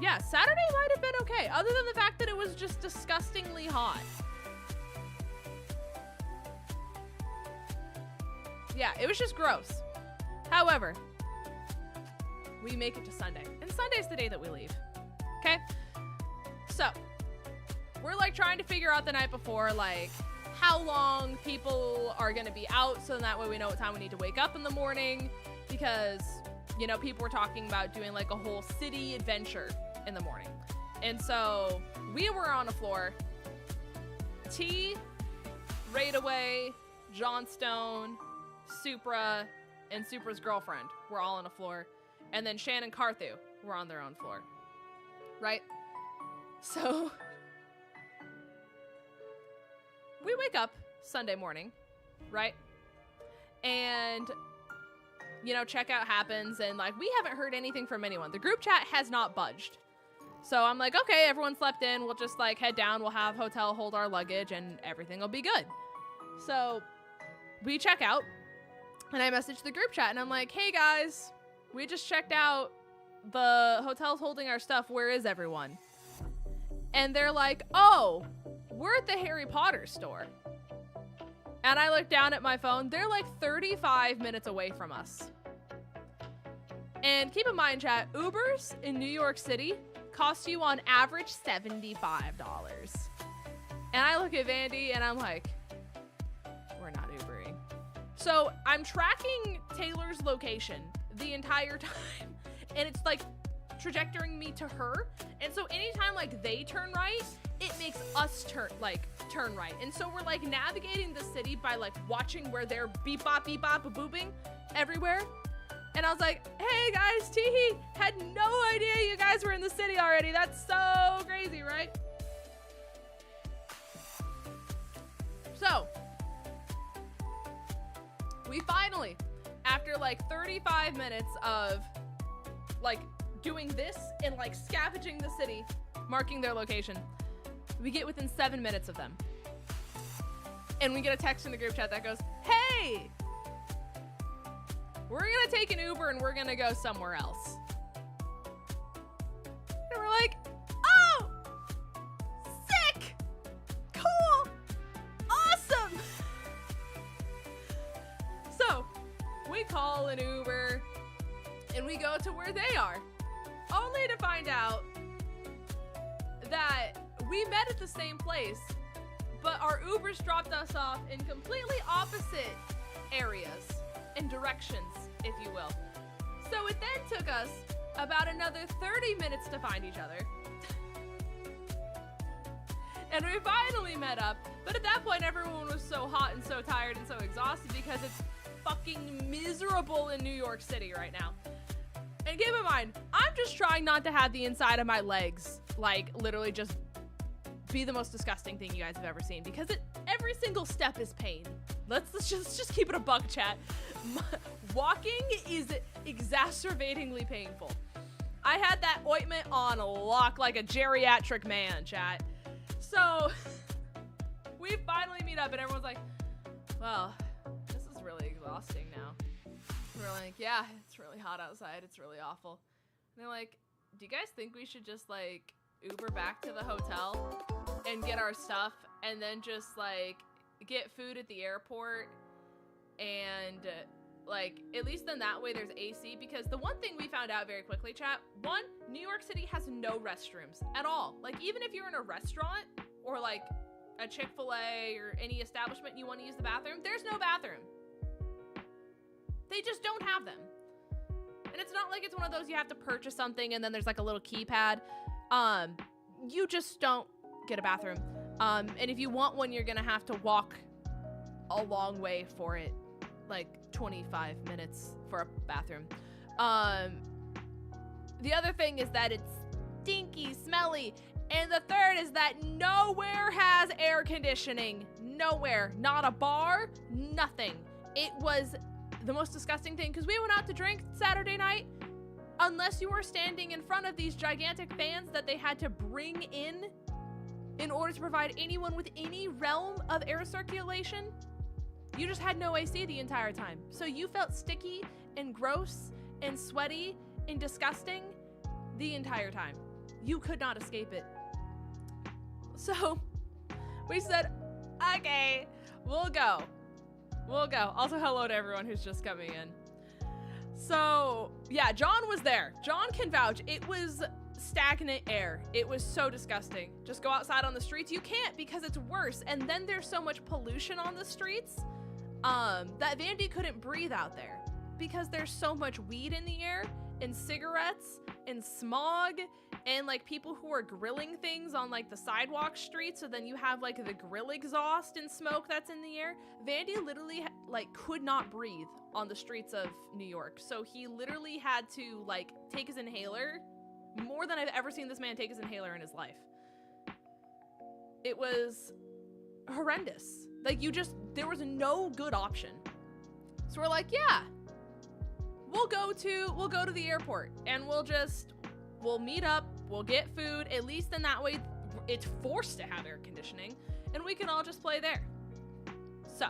[SPEAKER 1] Yeah, Saturday might have been okay, other than the fact that it was just disgustingly hot. Yeah, it was just gross. However, we make it to Sunday, and Sunday's the day that we leave. Okay? So, we're like trying to figure out the night before, like, how long people are gonna be out, so that way we know what time we need to wake up in the morning, because, you know, people were talking about doing like a whole city adventure in the morning. And so, we were on a floor. T, Raidaway, Johnstone, Supra, and Supra's girlfriend were all on a floor. And then Shannon Carthew were on their own floor. Right? So, we wake up Sunday morning, right? And, you know, checkout happens, and like, we haven't heard anything from anyone. The group chat has not budged. So I'm like, okay, everyone slept in. We'll just like head down. We'll have hotel hold our luggage and everything will be good. So we check out, and I message the group chat and I'm like, hey guys, we just checked out. The hotel's holding our stuff. Where is everyone? And they're like, oh, we're at the Harry Potter store. And I look down at my phone. They're like 35 minutes away from us. And keep in mind, chat, Ubers in New York City cost you on average $75. And I look at Vandy and I'm like, we're not Ubering. So I'm tracking Taylor's location the entire time. And it's like trajectoring me to her. And so anytime like they turn right, it makes us turn right. And so we're like navigating the city by like watching where they're beep bop booping everywhere. And I was like, hey guys, teehee, had no idea you guys were in the city already. That's so crazy, right? So we finally, after like 35 minutes of like doing this and like scavenging the city, marking their location. We get within 7 minutes of them. And we get a text in the group chat that goes, hey, we're gonna take an Uber and we're gonna go somewhere else. And we're like, oh, sick, cool, awesome. So we call an Uber and we go to where they are, only to find out that we met at the same place, but our Ubers dropped us off in completely opposite areas and directions, if you will. So it then took us about another 30 minutes to find each other. And we finally met up, but at that point everyone was so hot and so tired and so exhausted because it's fucking miserable in New York City right now. And keep in mind, I'm just trying not to have the inside of my legs, like, literally just be the most disgusting thing you guys have ever seen, because every single step is pain. Let's just keep it a buck, chat. Walking is exacerbatingly painful. I had that ointment on lock like a geriatric man, chat. So we finally meet up and everyone's like, well, this is really exhausting now. We're like, yeah, it's really hot outside. It's really awful. And they're like, do you guys think we should just like Uber back to the hotel and get our stuff and then just like get food at the airport and like at least then that way there's AC? Because the one thing we found out very quickly, chat, one, New York City has no restrooms at all. Like even if you're in a restaurant or like a Chick-fil-A or any establishment and you want to use the bathroom, there's no bathroom. They just don't have them. And it's not like it's one of those you have to purchase something and then there's like a little keypad. You just don't get a bathroom. And if you want one, you're gonna have to walk a long way for it, like 25 minutes for a bathroom. The other thing is that it's stinky, smelly. And the third is that nowhere has air conditioning. Nowhere. Not a bar, nothing. It was the most disgusting thing, because we went out to drink Saturday night. Unless you were standing in front of these gigantic fans that they had to bring in order to provide anyone with any realm of air circulation, you just had no AC the entire time. So you felt sticky and gross and sweaty and disgusting the entire time. You could not escape it. So we said, okay, we'll go. We'll go. Also, hello to everyone who's just coming in. So, yeah, John was there. John can vouch. It was stagnant air. It was so disgusting. Just go outside on the streets. You can't because it's worse. And then there's so much pollution on the streets that Vandy couldn't breathe out there because there's so much weed in the air and cigarettes and smog and like people who are grilling things on like the sidewalk streets. So then you have like the grill exhaust and smoke that's in the air. Vandy literally like could not breathe on the streets of New York. So he literally had to like take his inhaler more than I've ever seen this man take his inhaler in his life. It was horrendous. Like there was no good option. So we're like, yeah, we'll go to the airport and we'll meet up, we'll get food, at least in that way it's forced to have air conditioning and we can all just play there. So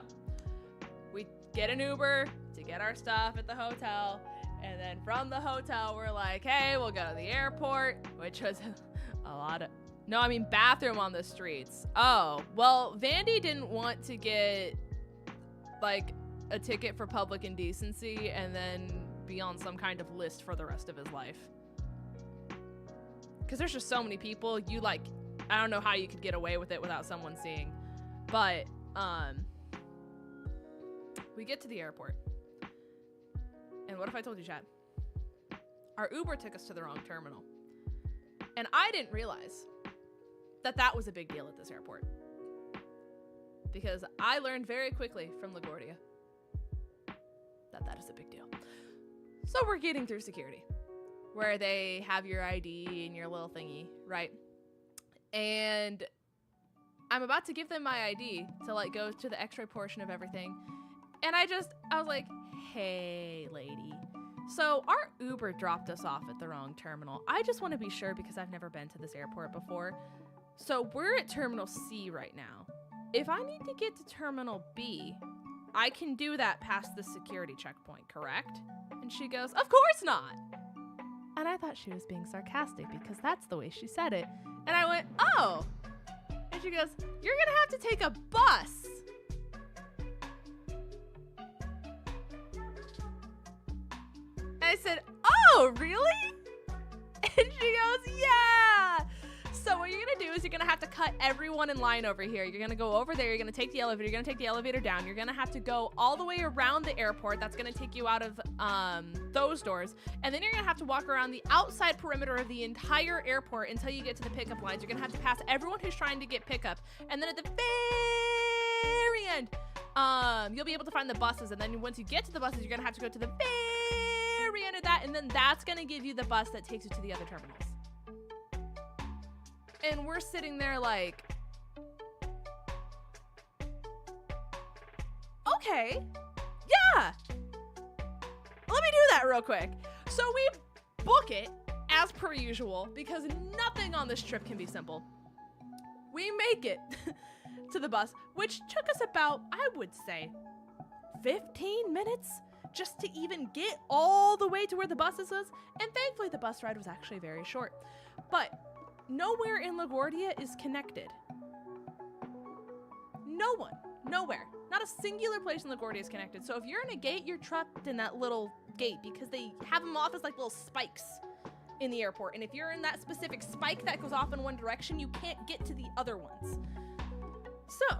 [SPEAKER 1] we get an Uber to get our stuff at the hotel, and then from the hotel we're like, hey, we'll go to the airport, which was bathroom on the streets. Oh, well, Vandy didn't want to get like a ticket for public indecency and then be on some kind of list for the rest of his life. Because there's just so many people, I don't know how you could get away with it without someone seeing. But, we get to the airport. And what if I told you, Chad? Our Uber took us to the wrong terminal. And I didn't realize that was a big deal at this airport. Because I learned very quickly from LaGuardia that is a big deal. So we're getting through security, where they have your ID and your little thingy, right? And I'm about to give them my ID to like go to the x-ray portion of everything. And I was like, hey lady, So our Uber dropped us off at the wrong terminal. I just want to be sure because I've never been to this airport before. So we're at Terminal C right now. If I need to get to Terminal B, I can do that past the security checkpoint, correct? And she goes, of course not. And I thought she was being sarcastic because that's the way she said it. And I went, oh. And she goes, you're going to have to take a bus. And I said, oh, really? And she goes, yeah. So what you're going to do is you're going to have to cut everyone in line over here. You're going to go over there. You're going to take the elevator. You're going to take the elevator down. You're going to have to go all the way around the airport. That's going to take you out of those doors. And then you're going to have to walk around the outside perimeter of the entire airport until you get to the pickup lines. You're going to have to pass everyone who's trying to get pickup. And then at the very end, you'll be able to find the buses. And then once you get to the buses, you're going to have to go to the very end of that. And then that's going to give you the bus that takes you to the other terminals. And we're sitting there like, okay, yeah, let me do that real quick. So we book it as per usual because nothing on this trip can be simple. We make it to the bus, which took us about, I would say, 15 minutes just to even get all the way to where the buses was. And thankfully the bus ride was actually very short. But nowhere in LaGuardia is connected. No one, nowhere. Not a singular place in LaGuardia is connected. So if you're in a gate, you're trapped in that little gate because they have them off as like little spikes in the airport. And if you're in that specific spike that goes off in one direction, you can't get to the other ones. So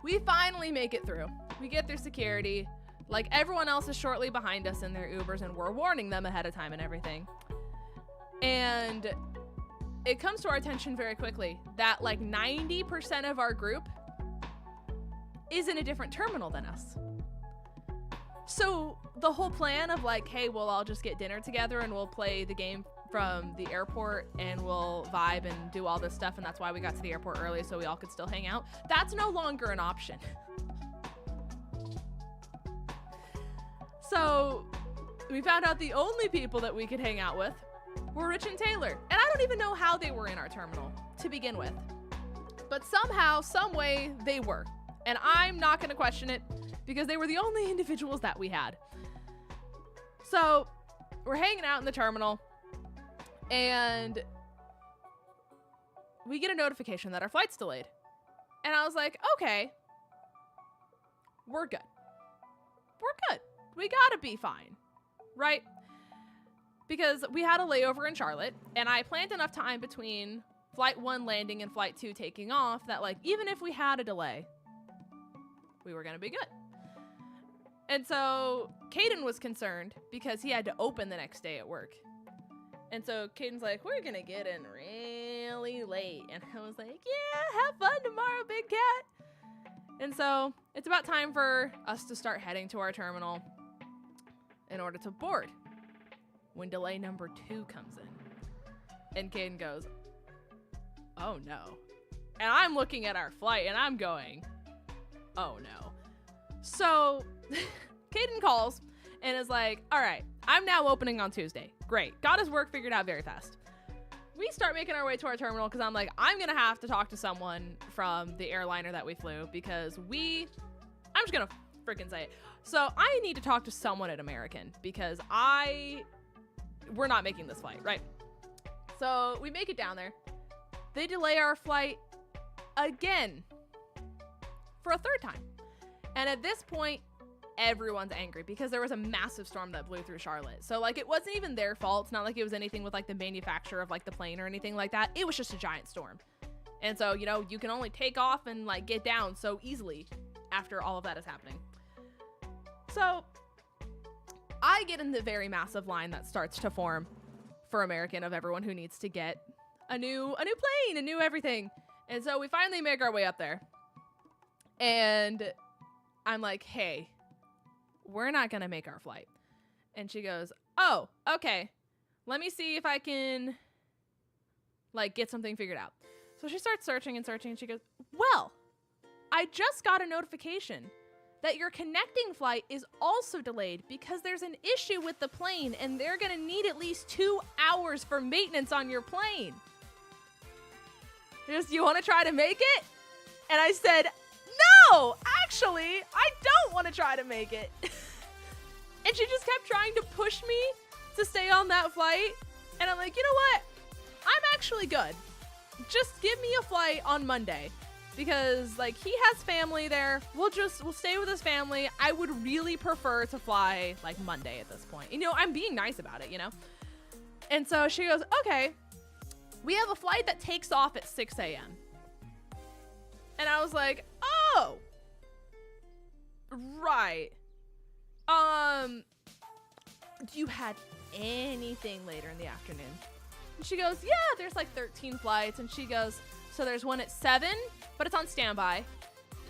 [SPEAKER 1] we finally make it through. We get through security. Like everyone else is shortly behind us in their Ubers and we're warning them ahead of time and everything. And it comes to our attention very quickly that like 90% of our group is in a different terminal than us. So the whole plan of like, hey, we'll all just get dinner together and we'll play the game from the airport and we'll vibe and do all this stuff, and that's why we got to the airport early so we all could still hang out. That's no longer an option. So we found out the only people that we could hang out with were Rich and Taylor. And I don't even know how they were in our terminal to begin with. But somehow, some way, they were. And I'm not going to question it because they were the only individuals that we had. So we're hanging out in the terminal and we get a notification that our flight's delayed. And I was like, okay, we're good. We're good. We gotta be fine, right? Because we had a layover in Charlotte and I planned enough time between flight 1 landing and flight 2 taking off that like, even if we had a delay, we were gonna be good. And so Caden was concerned because he had to open the next day at work. And so Caden's like, we're gonna get in really late. And I was like, yeah, have fun tomorrow, big cat. And so it's about time for us to start heading to our terminal in order to board when delay number 2 comes in. And Caden goes, oh no. And I'm looking at our flight and I'm going, oh no. So Caden calls and is like, all right, I'm now opening on Tuesday. Great. Got his work figured out very fast. We start making our way to our terminal because I'm like, I'm going to have to talk to someone from the airliner that we flew because I'm just going to freaking say it. So I need to talk to someone at American because we're not making this flight, right? So we make it down there. They delay our flight again for a 3rd time. And at this point, everyone's angry because there was a massive storm that blew through Charlotte. So like, it wasn't even their fault. It's not like it was anything with like the manufacturer of like the plane or anything like that. It was just a giant storm. And so, you know, you can only take off and like get down so easily after all of that is happening. So I get in the very massive line that starts to form for American of everyone who needs to get a new plane, a new everything. And so we finally make our way up there. And I'm like, hey, we're not going to make our flight. And she goes, oh, okay. Let me see if I can like get something figured out. So she starts searching and searching and she goes, well, I just got a notification that your connecting flight is also delayed because there's an issue with the plane and they're gonna need at least 2 hours for maintenance on your plane. Just, you wanna try to make it? And I said, no, actually, I don't wanna try to make it. And she just kept trying to push me to stay on that flight. And I'm like, you know what? I'm actually good. Just give me a flight on Monday. Because, like, he has family there. We'll stay with his family. I would really prefer to fly, like, Monday at this point. You know, I'm being nice about it, you know? And so she goes, okay, we have a flight that takes off at 6 a.m. And I was like, oh, right. Do you have anything later in the afternoon? And she goes, yeah, there's like 13 flights. And she goes, so there's one at 7, but it's on standby.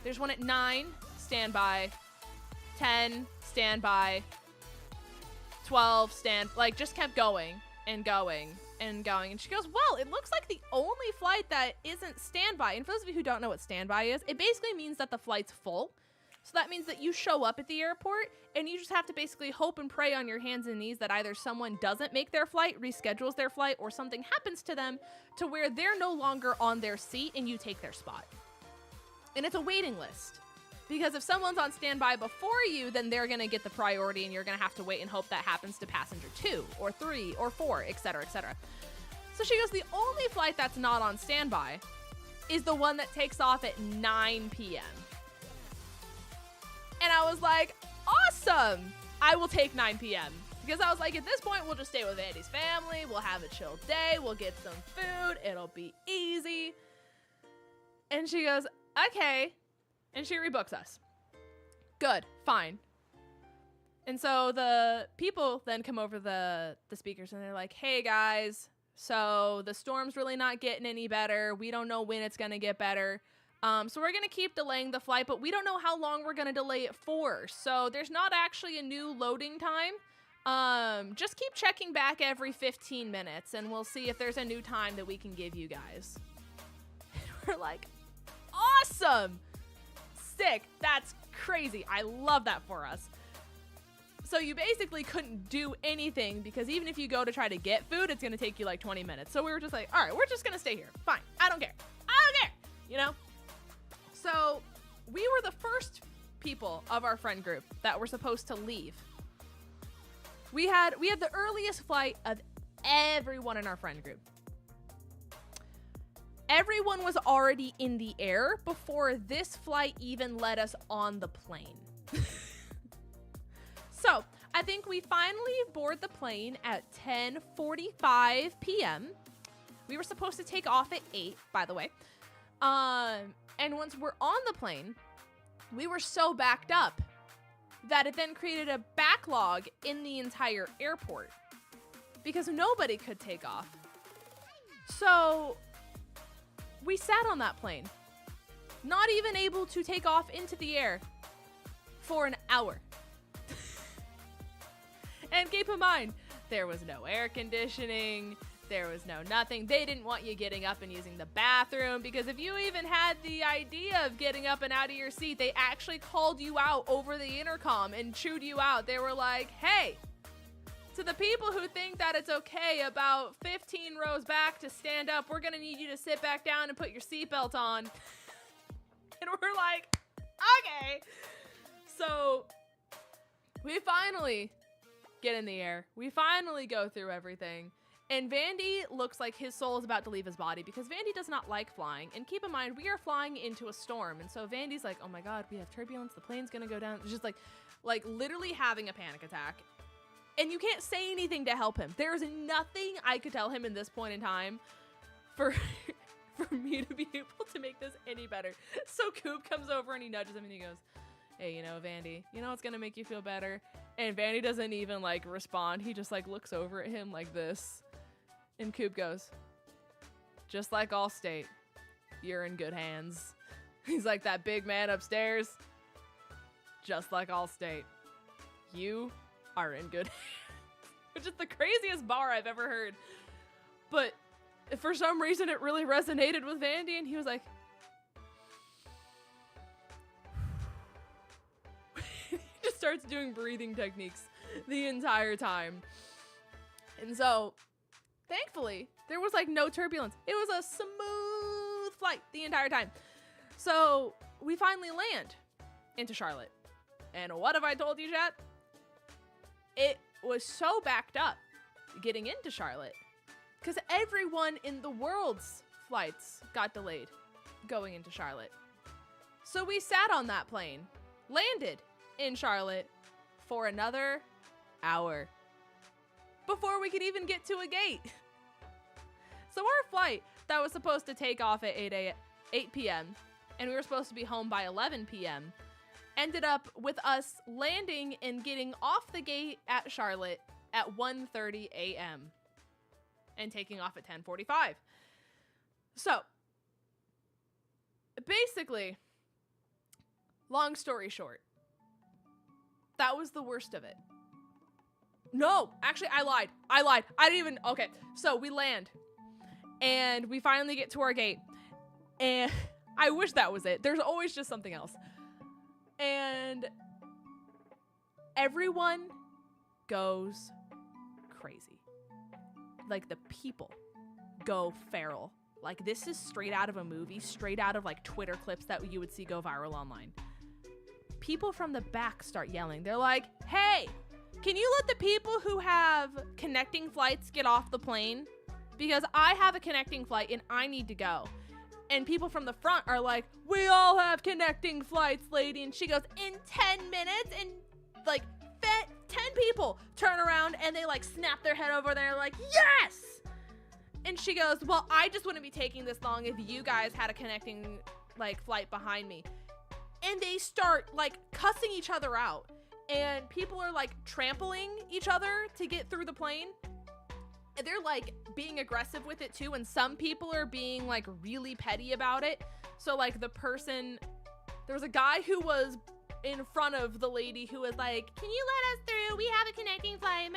[SPEAKER 1] There's one at 9, standby. 10, standby. 12, like, just kept going and going and going. And she goes, well, it looks like the only flight that isn't standby. And for those of you who don't know what standby is, it basically means that the flight's full. So that means that you show up at the airport and you just have to basically hope and pray on your hands and knees that either someone doesn't make their flight, reschedules their flight, or something happens to them to where they're no longer on their seat and you take their spot. And it's a waiting list. Because if someone's on standby before you, then they're going to get the priority and you're going to have to wait and hope that happens to passenger 2 or 3 or 4, etc., etc. So she goes, the only flight that's not on standby is the one that takes off at 9 p.m. And I was like, awesome. I will take 9 p.m. Because I was like, at this point, we'll just stay with Andy's family. We'll have a chill day. We'll get some food. It'll be easy. And she goes, okay. And she rebooks us. Good, fine. And so the people then come over the speakers and they're like, hey guys, so the storm's really not getting any better. We don't know when it's going to get better. So we're going to keep delaying the flight, but we don't know how long we're going to delay it for. So there's not actually a new loading time. Just keep checking back every 15 minutes and we'll see if there's a new time that we can give you guys. And we're like, awesome. Sick. That's crazy. I love that for us. So you basically couldn't do anything because even if you go to try to get food, it's going to take you like 20 minutes. So we were just like, all right, we're just going to stay here. Fine. I don't care. You know? So we were the first people of our friend group that were supposed to leave. We had the earliest flight of everyone in our friend group. Everyone was already in the air before this flight even let us on the plane. So I think we finally board the plane at 10:45 p.m. We were supposed to take off at 8, by the way. And once we're on the plane, we were so backed up that it then created a backlog in the entire airport because nobody could take off. So we sat on that plane, not even able to take off into the air for an hour. And keep in mind, there was no air conditioning. There was no nothing. They didn't want you getting up and using the bathroom because if you even had the idea of getting up and out of your seat, they actually called you out over the intercom and chewed you out. They were like, hey, to the people who think that it's okay about 15 rows back to stand up, we're going to need you to sit back down and put your seatbelt on. And we're like, okay. So we finally get in the air. We finally go through everything. And Vandy looks like his soul is about to leave his body because Vandy does not like flying. And keep in mind, we are flying into a storm. And so Vandy's like, oh my God, we have turbulence. The plane's going to go down. It's just like literally having a panic attack. And you can't say anything to help him. There's nothing I could tell him in this point in time for me to be able to make this any better. So Coop comes over and he nudges him and he goes, hey, you know, Vandy, you know what's going to make you feel better? And Vandy doesn't even respond. He just looks over at him like this. And Coop goes, just like Allstate, you're in good hands. He's like that big man upstairs. Just like Allstate, you are in good hands. Which is the craziest bar I've ever heard. But for some reason, it really resonated with Vandy. And he was like, starts doing breathing techniques the entire time. And so, thankfully, there was like no turbulence. It was a smooth flight the entire time. So we finally land into Charlotte. And what have I told you, chat? It was so backed up getting into Charlotte because everyone in the world's flights got delayed going into Charlotte. So we sat on that plane, landed in Charlotte for another hour before we could even get to a gate. So our flight that was supposed to take off at 8 p.m. and we were supposed to be home by 11 p.m. ended up with us landing and getting off the gate at Charlotte at 1:30 a.m. and taking off at 10:45. So basically, long story short, that was the worst of it. No, actually, I lied. I didn't even, okay. So we land and we finally get to our gate and I wish that was it. There's always just something else. And everyone goes crazy. Like the people go feral. Like this is straight out of a movie, straight out of like Twitter clips that you would see go viral online. People from the back start yelling. They're like, hey, can you let the people who have connecting flights get off the plane? Because I have a connecting flight and I need to go. And people from the front are like, we all have connecting flights, lady. And she goes, in 10 minutes? And like 10 people turn around and they like snap their head over there like, yes! And she goes, well, I just wouldn't be taking this long if you guys had a connecting like flight behind me. And they start like cussing each other out. And people are like trampling each other to get through the plane. And they're like being aggressive with it too. And some people are being like really petty about it. So like the person, there was a guy who was in front of the lady who was like, can you let us through? We have a connecting flight.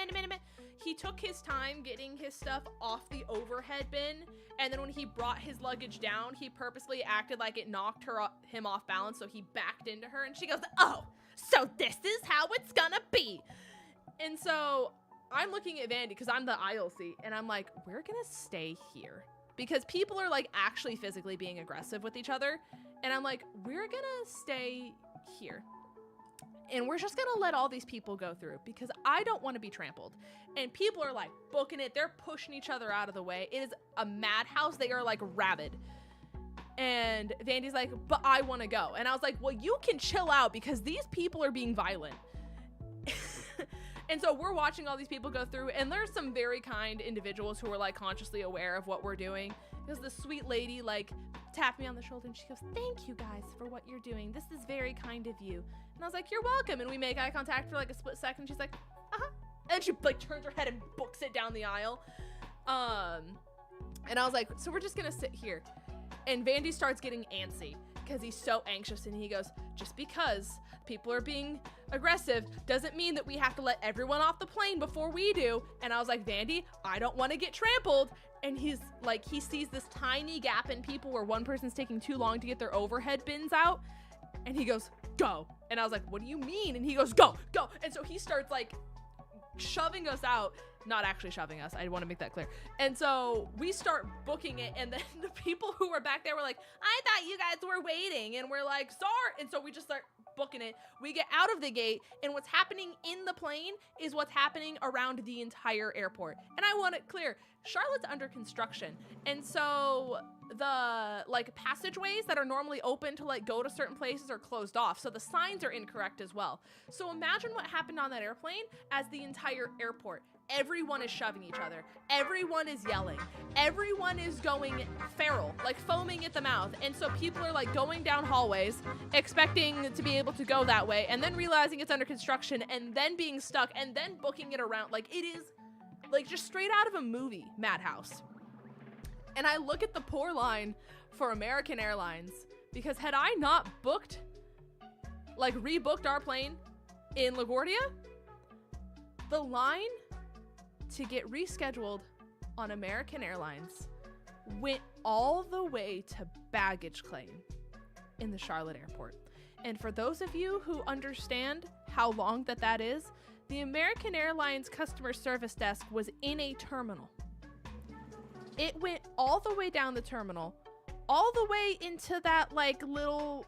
[SPEAKER 1] He took his time getting his stuff off the overhead bin. And then when he brought his luggage down, he purposely acted like it knocked him off balance. So he backed into her and she goes, oh, so this is how it's gonna be. And so I'm looking at Vandy because I'm the aisle seat and I'm like, we're gonna stay here because people are like actually physically being aggressive with each other. And I'm like, we're gonna stay here. And we're just gonna let all these people go through because I don't want to be trampled. And people are like booking it. They're pushing each other out of the way. It is a madhouse. They are like rabid. And Vandy's like, but I want to go. And I was like, well, you can chill out because these people are being violent. And so we're watching all these people go through, and there's some very kind individuals who are like consciously aware of what we're doing. Because the sweet lady like tapped me on the shoulder and she goes, thank you guys for what you're doing. This is very kind of you. And I was like, you're welcome. And we make eye contact for like a split second. She's like, uh-huh. And she like turns her head and books it down the aisle. And I was like, so we're just gonna sit here. And Vandy starts getting antsy because he's so anxious, and he goes, just because people are being aggressive doesn't mean that we have to let everyone off the plane before we do. And I was like, Vandy, I don't want to get trampled. And he's like, he sees this tiny gap in people where one person's taking too long to get their overhead bins out. And he goes, go. And I was like, what do you mean? And he goes, go. And so he starts like shoving us out. Not actually shoving us. I want to make that clear. And so we start booking it. And then the people who were back there were like, I thought you guys were waiting. And we're like, sorry. And so we just start booking it. We get out of the gate. And what's happening in the plane is what's happening around the entire airport. And I want it clear. Charlotte's under construction. And so the like passageways that are normally open to like go to certain places are closed off. So the signs are incorrect as well. So imagine what happened on that airplane as the entire airport. Everyone is shoving each other. Everyone is yelling. Everyone is going feral, like foaming at the mouth. And so people are like going down hallways, expecting to be able to go that way, and then realizing it's under construction, and then being stuck, and then booking it around. Like it is like just straight out of a movie, madhouse. And I look at the poor line for American Airlines because had I not booked, like rebooked our plane in LaGuardia, the line to get rescheduled on American Airlines went all the way to baggage claim in the Charlotte airport. And for those of you who understand how long that is, the American Airlines customer service desk was in a terminal. It went all the way down the terminal, all the way into that like little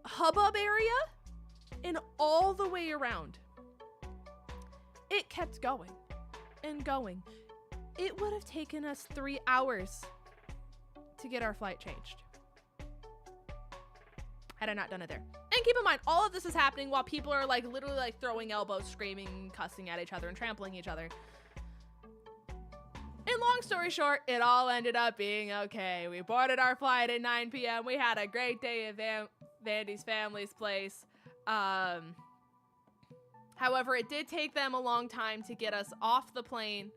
[SPEAKER 1] hubbub area, and all the way around. It kept going and going. It would have taken us 3 hours to get our flight changed had I not done it there. And keep in mind, all of this is happening while people are like literally like throwing elbows, screaming, cussing at each other, and trampling each other. And long story short, it all ended up being okay. We boarded our flight at 9 p.m. We had a great day at Vandy's family's place. However, it did take them a long time to get us on the plane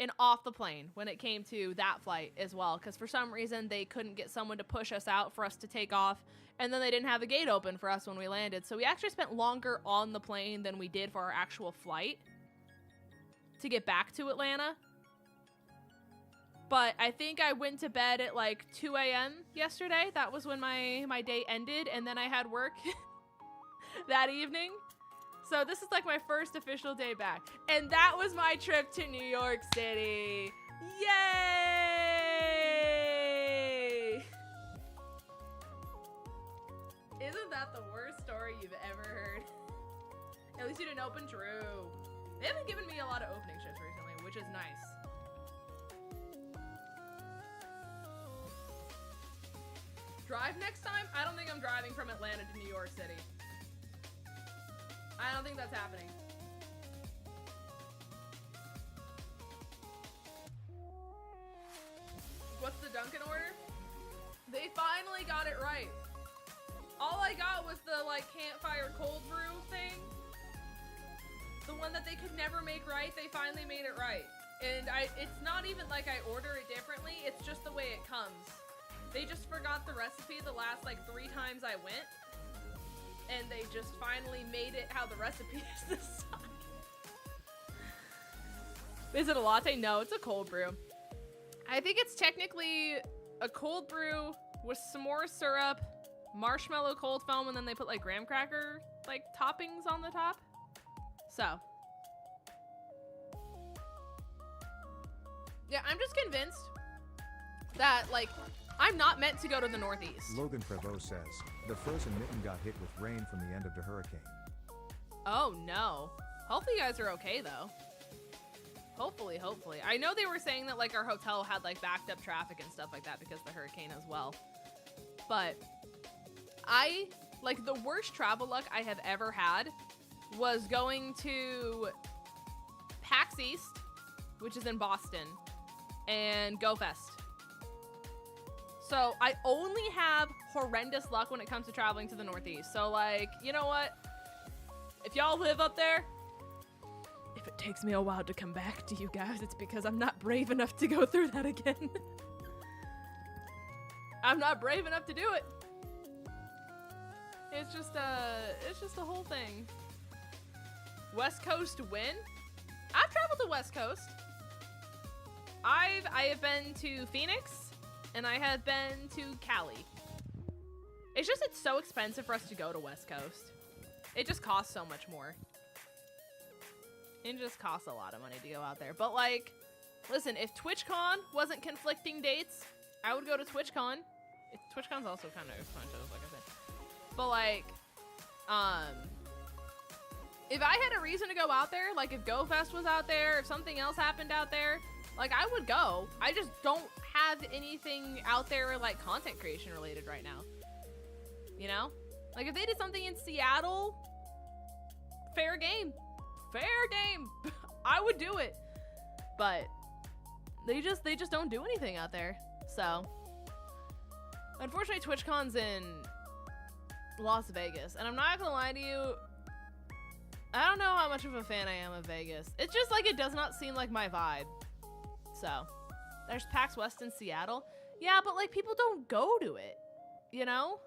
[SPEAKER 1] and off the plane when it came to that flight as well, because for some reason they couldn't get someone to push us out for us to take off, and then they didn't have the gate open for us when we landed. So we actually spent longer on the plane than we did for our actual flight to get back to Atlanta. But I think I went to bed at like 2 a.m. yesterday. That was when my day ended, and then I had work that evening. So this is like my first official day back. And that was my trip to New York City. Yay! Isn't that the worst story you've ever heard? At least you didn't open Drew. They haven't given me a lot of opening shifts recently, which is nice. Drive next time? I don't think I'm driving from Atlanta to New York City. I don't think that's happening. What's the Dunkin' order? They finally got it right. All I got was the like campfire cold brew thing. The one that they could never make right, they finally made it right. And it's not even like I order it differently, it's just the way it comes. They just forgot the recipe the last like 3 times I went. And they just finally made it how the recipe is this time. Is it a latte? No, it's a cold brew. I think it's technically a cold brew with s'more syrup, marshmallow cold foam, and then they put like graham cracker like toppings on the top. So. Yeah, I'm just convinced that like I'm not meant to go to the Northeast.
[SPEAKER 3] Logan Prevost says, the frozen mitten got hit with rain from the end of the hurricane.
[SPEAKER 1] Oh no. Hopefully you guys are okay though. Hopefully. I know they were saying that like our hotel had like backed up traffic and stuff like that because of the hurricane as well. But the worst travel luck I have ever had was going to PAX East, which is in Boston, and GoFest. So I only have horrendous luck when it comes to traveling to the Northeast. So like, you know what? If y'all live up there, if it takes me a while to come back to you guys, it's because I'm not brave enough to go through that again. I'm not brave enough to do it. It's just a whole thing. West Coast win? I've traveled to West Coast. I have been to Phoenix. And I have been to Cali. It's so expensive for us to go to West Coast. It just costs so much more. It just costs a lot of money to go out there. But like, listen, if TwitchCon wasn't conflicting dates, I would go to TwitchCon. TwitchCon's also kind of expensive, like I said. But like, if I had a reason to go out there, like if GoFest was out there, if something else happened out there, like I would go. I just don't have anything out there like content creation related right now. You know? Like if they did something in Seattle, fair game. I would do it. But they just don't do anything out there. So unfortunately TwitchCon's in Las Vegas, and I'm not gonna lie to you, I don't know how much of a fan I am of Vegas. It's just like it does not seem like my vibe. So there's PAX West in Seattle. Yeah, but like people don't go to it, you know?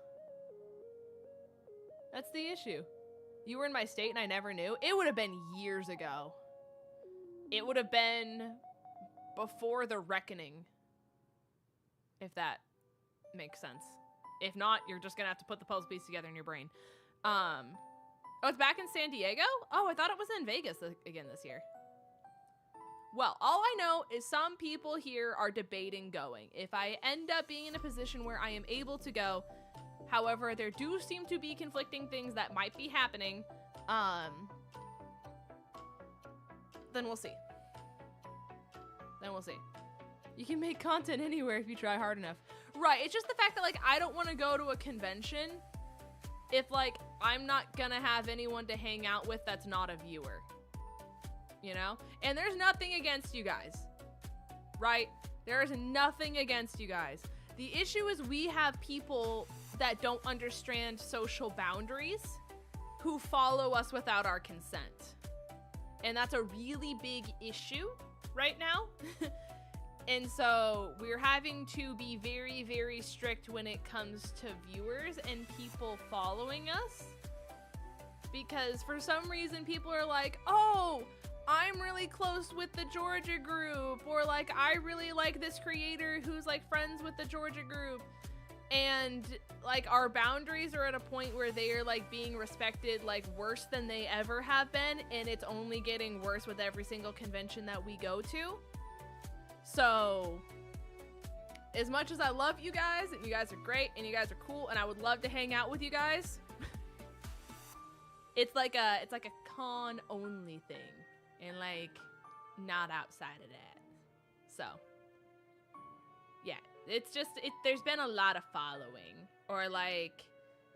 [SPEAKER 1] That's the issue. You were in my state and I never knew. It would have been years ago. It would have been before the reckoning, if that makes sense. If not, you're just gonna have to put the puzzle piece together in your brain. Oh, it's back in San Diego? Oh, I thought it was in Vegas again this year. Well, all I know is some people here are debating going. If I end up being in a position where I am able to go, however, there do seem to be conflicting things that might be happening, then we'll see. Then we'll see. You can make content anywhere if you try hard enough. Right, it's just the fact that, like, I don't want to go to a convention if, like, I'm not gonna have anyone to hang out with that's not a viewer. You know? And there's nothing against you guys. Right? There is nothing against you guys. The issue is we have people that don't understand social boundaries who follow us without our consent. And that's a really big issue right now. And so we're having to be very, very strict when it comes to viewers and people following us. Because for some reason people are like, oh, I'm really close with the Georgia group. Or like, I really like this creator who's like friends with the Georgia group. And like our boundaries are at a point where they are like being respected like worse than they ever have been. And it's only getting worse with every single convention that we go to. So, as much as I love you guys, and you guys are great, and you guys are cool, and I would love to hang out with you guys, it's like a con only thing, and like not outside of that. So, yeah, it's just there's been a lot of following, or like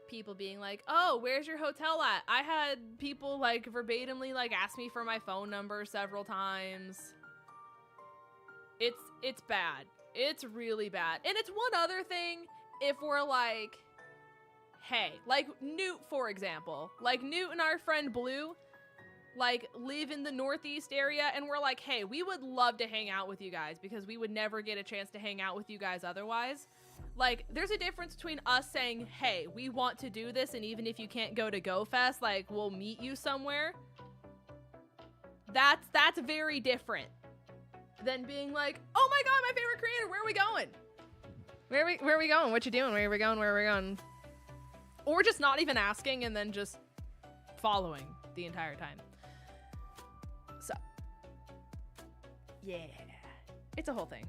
[SPEAKER 1] people being like, oh, where's your hotel at? I had people like verbatimly like ask me for my phone number several times. It's bad. It's really bad. And it's one other thing if we're like, hey, like Newt, for example. Like Newt and our friend Blue, like live in the Northeast area, and we're like, hey, we would love to hang out with you guys because we would never get a chance to hang out with you guys otherwise. Like, there's a difference between us saying, hey, we want to do this, and even if you can't go to GoFest, like, we'll meet you somewhere. That's very different than being like, oh my god, my favorite creator, where are we going? Where are we going? What you doing? Where are we going? Where are we going? Or just not even asking and then just following the entire time. So, yeah. It's a whole thing.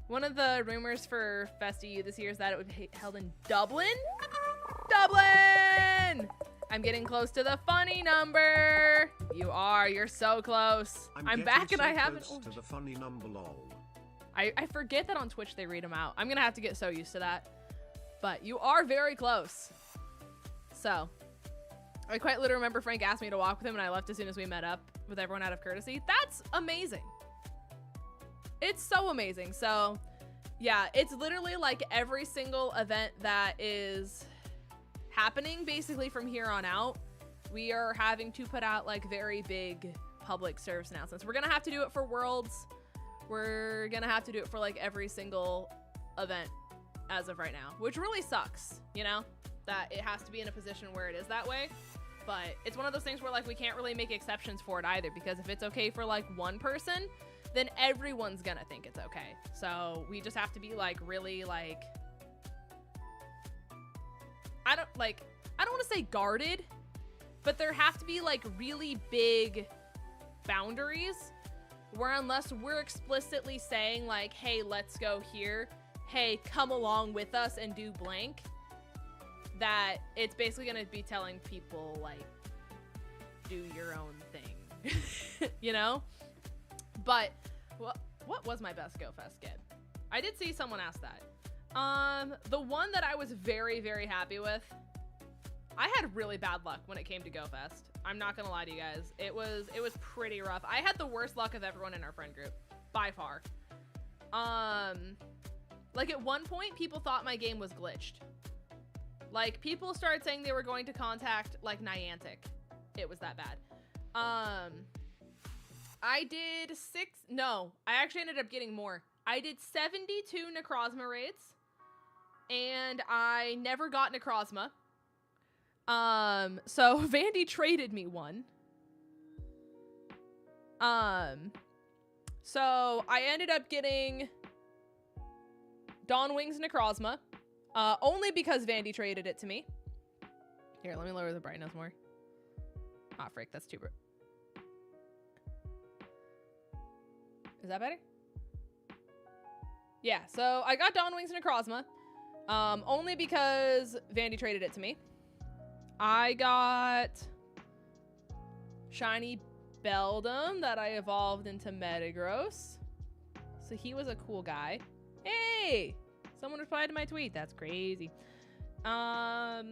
[SPEAKER 1] One of the rumors for FestiU this year is that it would be held in Dublin. Dublin! I'm getting close to the funny number. You are. You're so close. I'm back and I haven't.
[SPEAKER 2] To the funny number, lol.
[SPEAKER 1] I forget that on Twitch they read them out. I'm going to have to get so used to that. But you are very close. So, I quite literally remember Frank asked me to walk with him and I left as soon as we met up with everyone out of courtesy. That's amazing. It's so amazing. So, yeah, it's literally like every single event that is happening basically from here on out, we are having to put out like very big public service announcements. We're gonna have to do it for Worlds. We're gonna have to do it for like every single event as of right now, which really sucks, you know, that it has to be in a position where it is that way. But it's one of those things where like we can't really make exceptions for it either, because if it's okay for like one person, then everyone's gonna think it's okay. So we just have to be like really like, I don't want to say guarded, but there have to be like really big boundaries where unless we're explicitly saying like, hey, let's go here, hey, come along with us and do blank, that it's basically going to be telling people like, do your own thing, you know? But what was my best GoFest get? I did see someone ask that. The one that I was very, very happy with, I had really bad luck when it came to GoFest. I'm not gonna lie to you guys. It was pretty rough. I had the worst luck of everyone in our friend group, by far. Like at one point, people thought my game was glitched. Like people started saying they were going to contact like Niantic. It was that bad. I did I actually ended up getting more. I did 72 Necrozma raids, and I never got Necrozma. So Vandy traded me one. So I ended up getting Dawn Wings Necrozma. Only because Vandy traded it to me. Here, let me lower the brightness more. Ah, frick, that's too bright. Is that better? Yeah, so I got Dawnwings Necrozma. Only because Vandy traded it to me. I got Shiny Beldum that I evolved into Metagross. So he was a cool guy. Hey! Someone replied to my tweet. That's crazy. I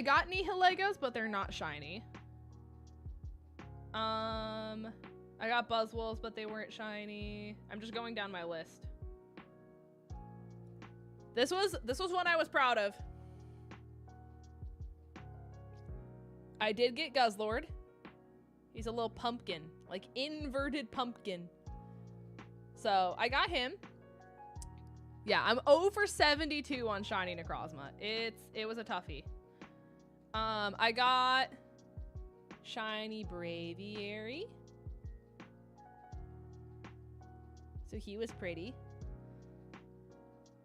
[SPEAKER 1] got Nihilegos, but they're not shiny. I got Buzzwoles, but they weren't shiny. I'm just going down my list. This was one I was proud of. I did get Guzzlord. He's a little pumpkin, like inverted pumpkin. So I got him. Yeah, I'm 0 for 72 on Shiny Necrozma. It was a toughie. I got Shiny Braviary. So he was pretty.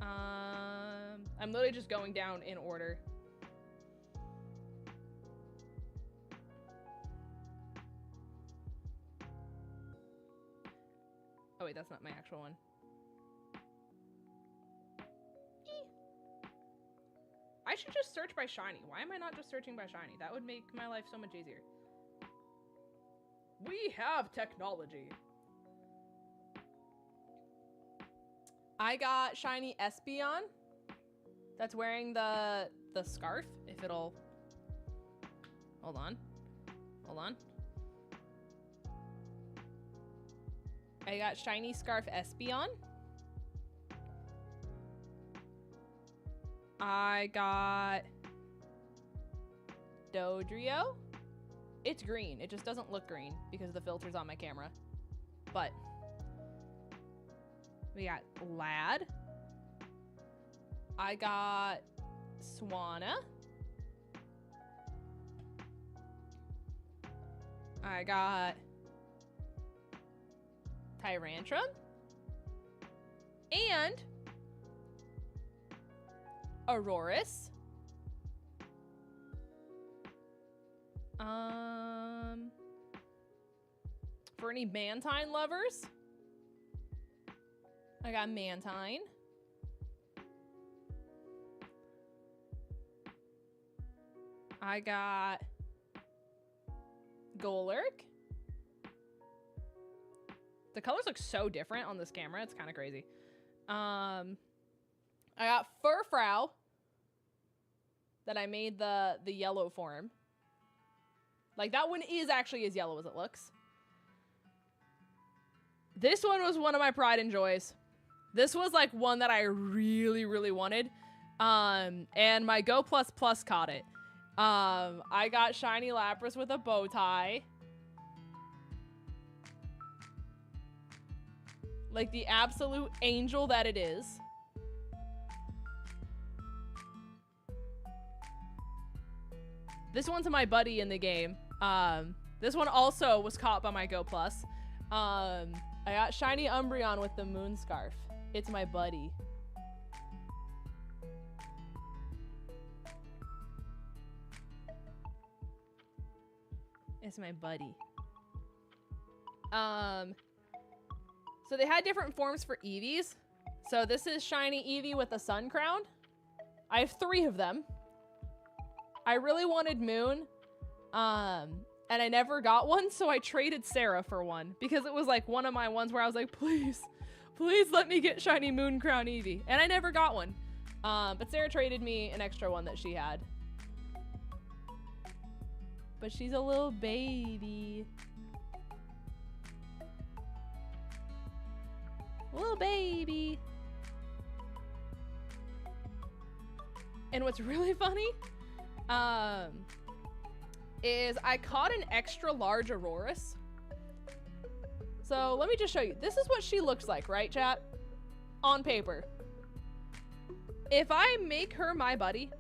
[SPEAKER 1] I'm literally just going down in order. Oh wait, that's not my actual one. I should just search by shiny. Why am I not just searching by shiny? That would make my life so much easier. We have technology. I got shiny Espeon. That's wearing the scarf. If it'll... Hold on. Hold on. I got shiny Scarf Espeon. I got Dodrio. It's green. It just doesn't look green because of the filters on my camera. But we got Lad. I got Swanna. I got Tyrantrum. And Aurorus. For any Mantine lovers, I got Mantine. I got Golurk. The colors look so different on this camera. It's kind of crazy. I got Furfrou that I made the yellow form. Like, that one is actually as yellow as it looks. This one was one of my pride and joys. This was like one that I really, really wanted. And my Go Plus Plus caught it. I got shiny Lapras with a bow tie. Like the absolute angel that it is. This one's my buddy in the game. This one also was caught by my Go Plus. I got shiny Umbreon with the moon scarf. It's my buddy. It's my buddy. So they had different forms for Eevees. So this is shiny Eevee with a sun crown. I have 3 of them. I really wanted Moon. And I never got one, so I traded Sarah for one. Because it was like one of my ones where I was like, please, please let me get shiny Moon Crown Eevee. And I never got one. But Sarah traded me an extra one that she had. But she's a little baby. Little baby. And what's really funny is I caught an extra large Aurorus. So let me just show you. This is what she looks like, right, chat? On paper. If I make her my buddy,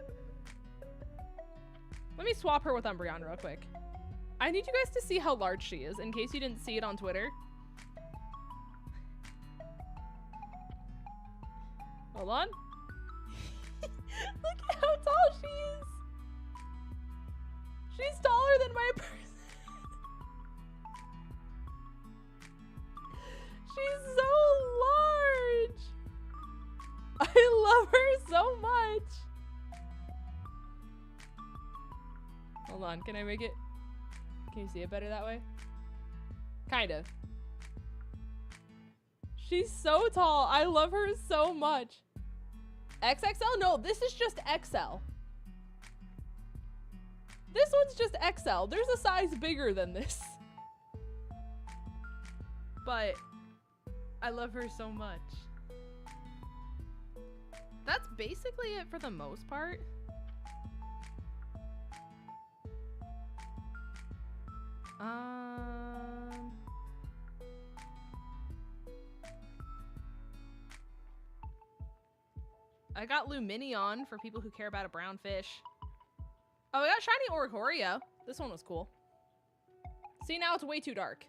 [SPEAKER 1] let me swap her with Umbreon real quick. I need you guys to see how large she is in case you didn't see it on Twitter. Hold on. Look at how tall she is. She's taller than my person. She's so large. I love her so much. Hold on, can I make it? Can you see it better that way? Kind of. She's so tall. I love her so much. XXL? No, this is just XL. This one's just XL. There's a size bigger than this. But I love her so much. That's basically it for the most part. I got Luminion for people who care about a brown fish. Oh, I got shiny 𝗟𝗡𝗗𝗘. This one was cool. See, now it's way too dark.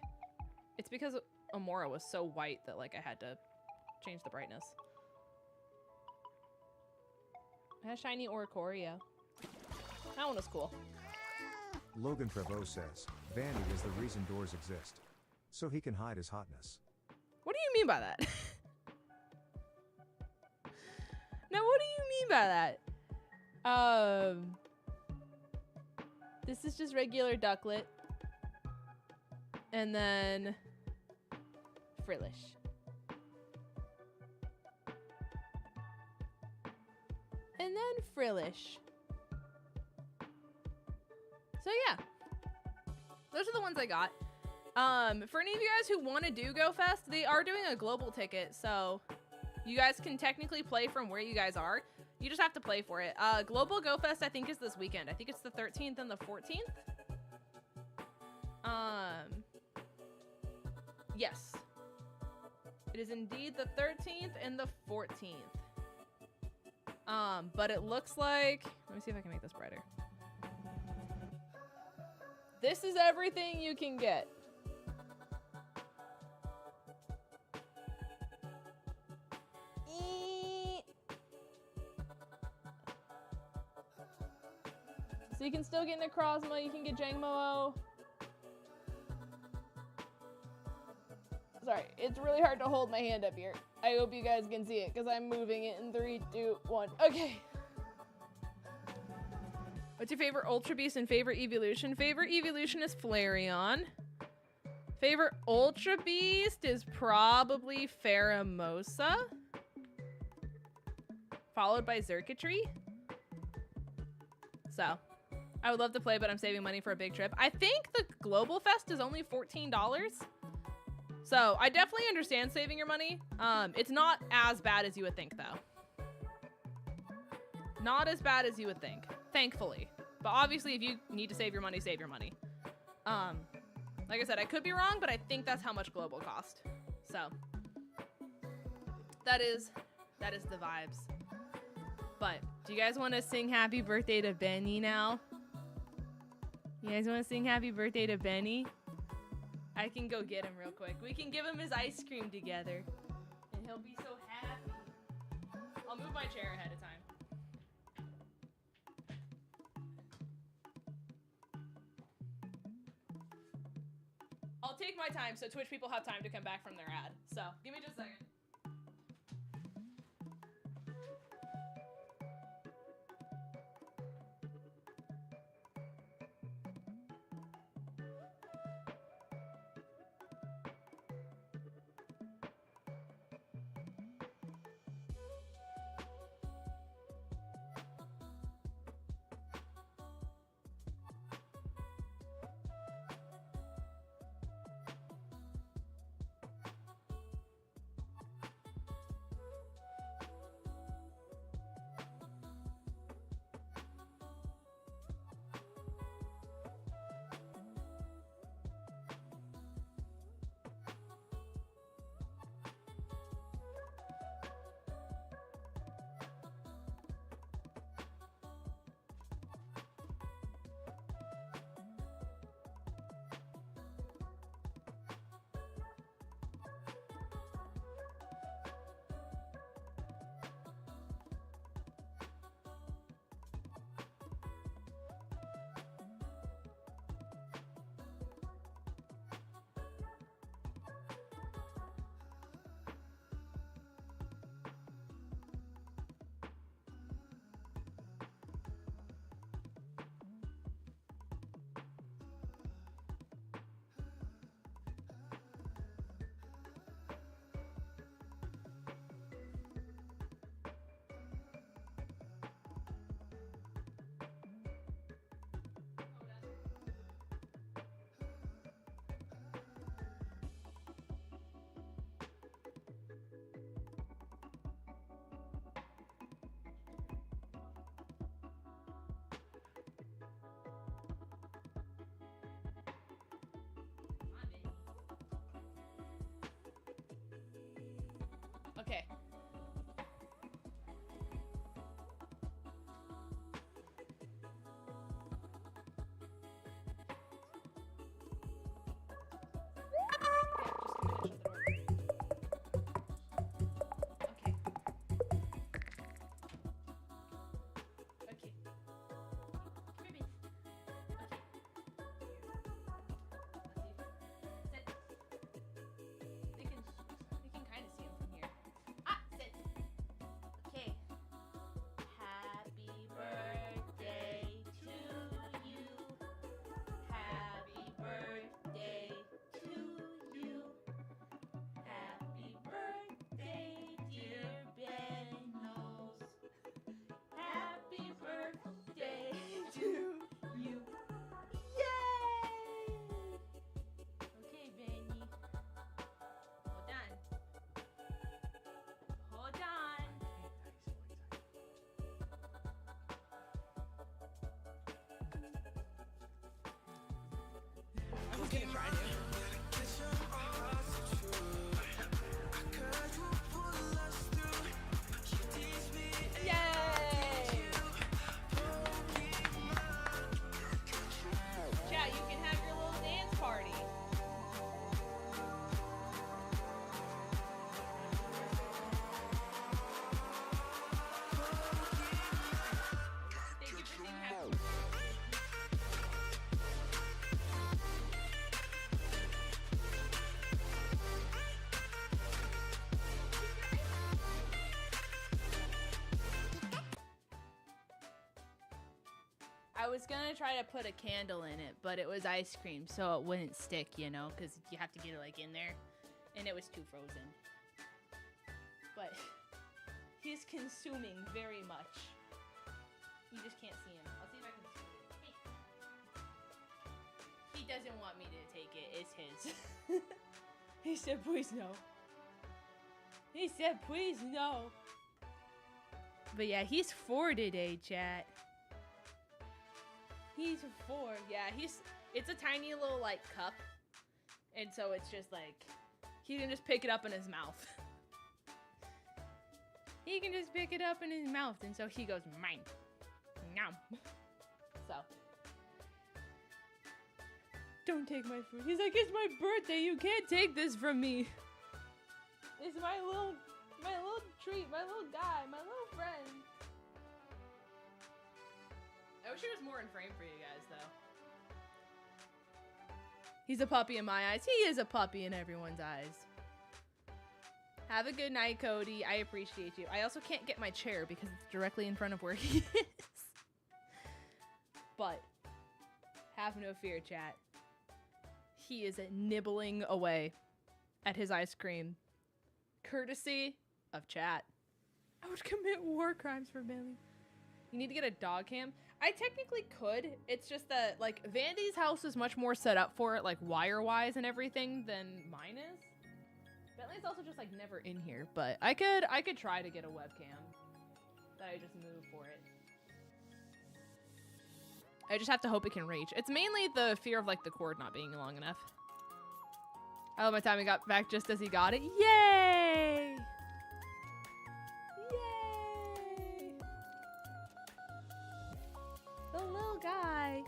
[SPEAKER 1] It's because Amora was so white that like I had to change the brightness. I had shiny 𝗟𝗡𝗗𝗘. That one was cool.
[SPEAKER 3] 𝗟𝗏𝗡𝗏𝚘 says, Vanny is the reason doors exist. So he can hide his hotness.
[SPEAKER 1] What do you mean by that? Now, what do you mean by that? This is just regular ducklet. And then Frillish. And then Frillish. So yeah. Those are the ones I got. For any of you guys who want to do Go Fest, they are doing a global ticket, so you guys can technically play from where you guys are. You just have to play for it. Global Go Fest, I think, is this weekend. I think it's the 13th and the 14th. Yes. It is indeed the 13th and the 14th. But it looks like... Let me see if I can make this brighter. This is everything you can get. So you can still get Necrozma, you can get Jangmo-O. Sorry, it's really hard to hold my hand up here. I hope you guys can see it because I'm moving it in 3, 2, 1. Okay. What's your favorite Ultra Beast and favorite evolution? Favorite evolution is Flareon. Favorite Ultra Beast is probably Pheromosa. Followed by 𝗔𝗏𝗃. So, I would love to play, but I'm saving money for a big trip. I think the Global Fest is only $14. So, I definitely understand saving your money. It's not as bad as you would think, though. Not as bad as you would think, thankfully. But obviously, if you need to save your money, save your money. Like I said, I could be wrong, but I think that's how much Global cost. So, that is the vibes. But, do you guys want to sing happy birthday to Benny now? You guys want to sing happy birthday to Benny? I can go get him real quick. We can give him his ice cream together. And he'll be so happy. I'll move my chair ahead of time. I'll take my time so Twitch people have time to come back from their ad. So, give me just a second. gonna try to. Yay! Chat, you can have your little dance party. Thank you for being happy. I was gonna try to put a candle in it, but it was ice cream, so it wouldn't stick, you know, because you have to get it like in there, and it was too frozen. But he's consuming very much. You just can't see him. I'll see if I can see it. Hey. He doesn't want me to take it. It's his. He said, please no. He said, please no. But yeah, he's 4 today, chat. He's 4. Yeah, it's a tiny little, like, cup. And so it's just, like, he can just pick it up in his mouth. He can just pick it up in his mouth. And so he goes, mine. Nom. So. Don't take my food. He's like, it's my birthday. You can't take this from me. It's my little treat. My little guy. My little friend. I wish he was more in frame for you guys, though. He's a puppy in my eyes. He is a puppy in everyone's eyes. Have a good night, Cody. I appreciate you. I also can't get my chair because it's directly in front of where he is. But have no fear, chat. He is nibbling away at his ice cream. Courtesy of chat. I would commit war crimes for Bentley. You need to get a dog cam. I technically could. It's just that, like, Vandy's house is much more set up for it, like, wire-wise and everything than mine is. Bentley's also just, like, never in here. But I could try to get a webcam. That I just move for it. I just have to hope it can reach. It's mainly the fear of, like, the cord not being long enough. I love my time he got back just as he got it. Yay! Yay! The little guy.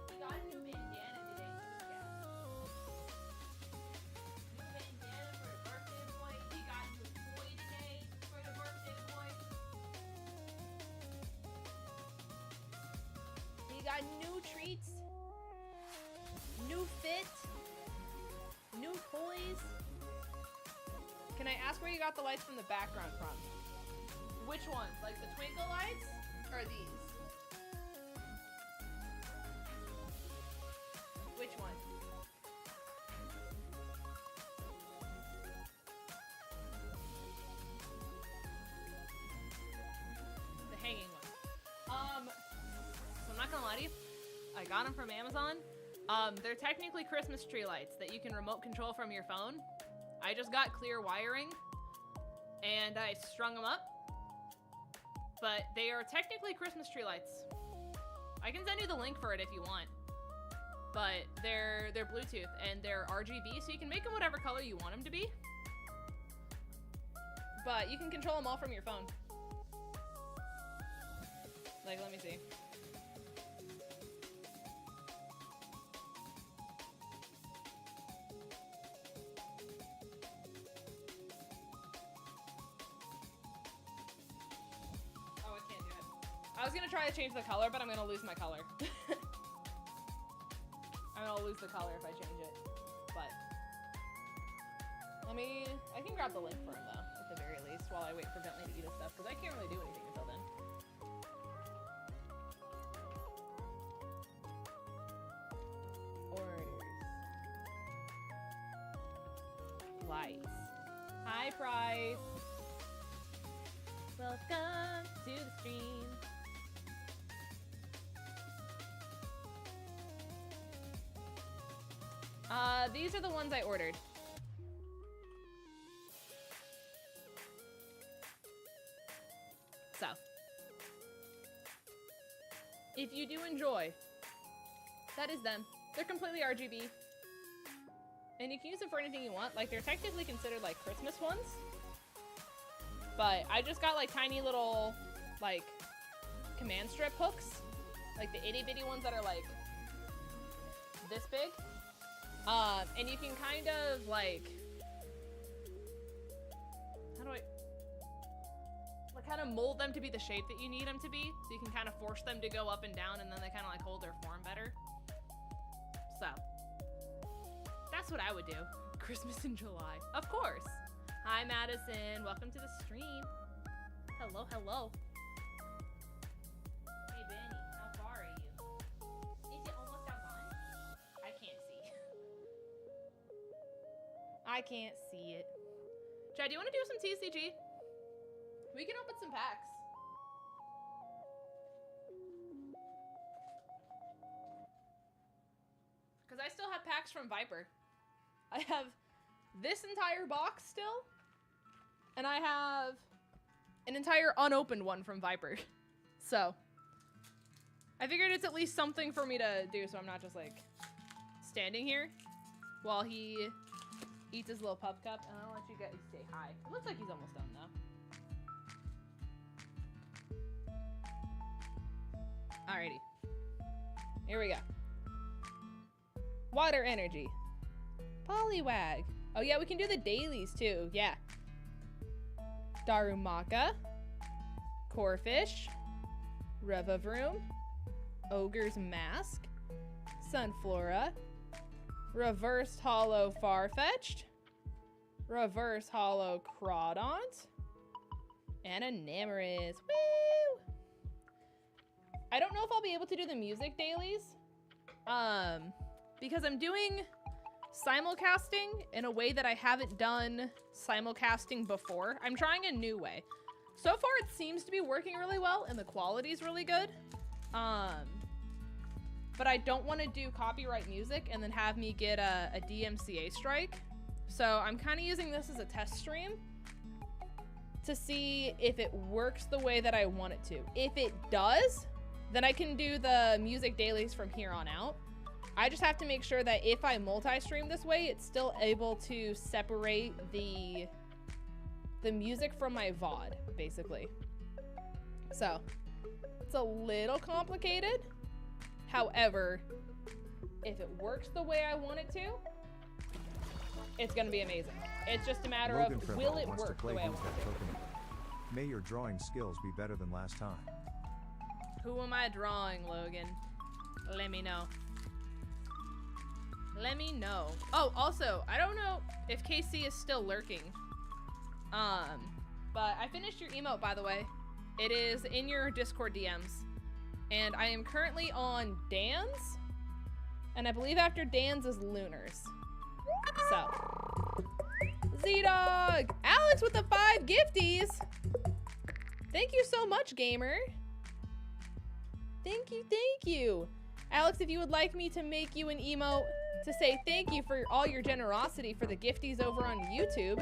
[SPEAKER 1] He got a new bandana today. Yeah. New bandana for the birthday boy. He got a new toy today for the birthday boy. He got new treats, new fit, new toys. Can I ask where you got the lights from the background from? Which ones? Like the twinkle lights or these? Which one? The hanging one. So I'm not gonna lie to you. I got them from Amazon. They're technically Christmas tree lights that you can remote control from your phone. I just got clear wiring and I strung them up, but they are technically Christmas tree lights. I can send you the link for it if you want, but they're Bluetooth and they're RGB, so you can make them whatever color you want them to be, but you can control them all from your phone. Like, let me see. I was gonna try to change the color, but I'm gonna lose my color. I'm gonna lose the color if I change it. But I can grab the link for him though, at the very least, while I wait for Bentley to eat his stuff, because I can't really do anything until then. Orders. Lights. Hi, Price. Welcome to the stream. These are the ones I ordered. if you do enjoy, that is them. They're completely RGB. And you can use them for anything you want. Like, they're technically considered, like, Christmas ones. But I just got, like, tiny little, like, command strip hooks. Like, the itty-bitty ones that are, like, this big. And you can kind of, like... How do I... Like, kind of mold them to be the shape that you need them to be. So you can kind of force them to go up and down, and then they kind of, like, hold their form better. So... That's what I would do. Christmas in July. Of course. Hi, Madison. Welcome to the stream. Hello, hello. Hey, Benny. How far are you? Is it almost out gone? I can't see. I can't see it. Chad, do you want to do some TCG? We can open some packs. Because I still have packs from Viper. I have this entire box still, and I have an entire unopened one from Viper. So, I figured it's at least something for me to do so I'm not just, like, standing here while he eats his little pup cup. And I'll let you guys say hi. It looks like he's almost done, though. Alrighty. Here we go. Water energy. Poliwag. Oh yeah, we can do the dailies too. Yeah. Darumaka. Corphish. Revavroom. Ogre's Mask. Sunflora. Reversed Hollow Farfetch'd. Reverse Hollow Crawdaunt. And a Namarys. Woo! I don't know if I'll be able to do the music dailies. Because I'm doing simulcasting in a way that I haven't done simulcasting before. I'm trying a new way. So far, it seems to be working really well, and the quality's really good. But I don't want to do copyright music and then have me get a DMCA strike. So I'm kind of using this as a test stream to see if it works the way that I want it to. If it does, then I can do the music dailies from here on out. I just have to make sure that if I multi-stream this way, it's still able to separate the music from my VOD, basically. So, it's a little complicated. However, if it works the way I want it to, it's gonna be amazing. It's just a matter of, will it work the way I want it to?
[SPEAKER 3] May your drawing skills be better than last time.
[SPEAKER 1] Who am I drawing, Logan? Let me know. Let me know. Oh, also, I don't know if KC is still lurking. But I finished your emote, by the way. It is in your Discord DMs. And I am currently on Dan's. And I believe after Dan's is Lunar's. So. Z-Dog! Alex with the 5 gifties! Thank you so much, gamer. Thank you, thank you. Alex, if you would like me to make you an emote to say thank you for all your generosity for the gifties over on YouTube,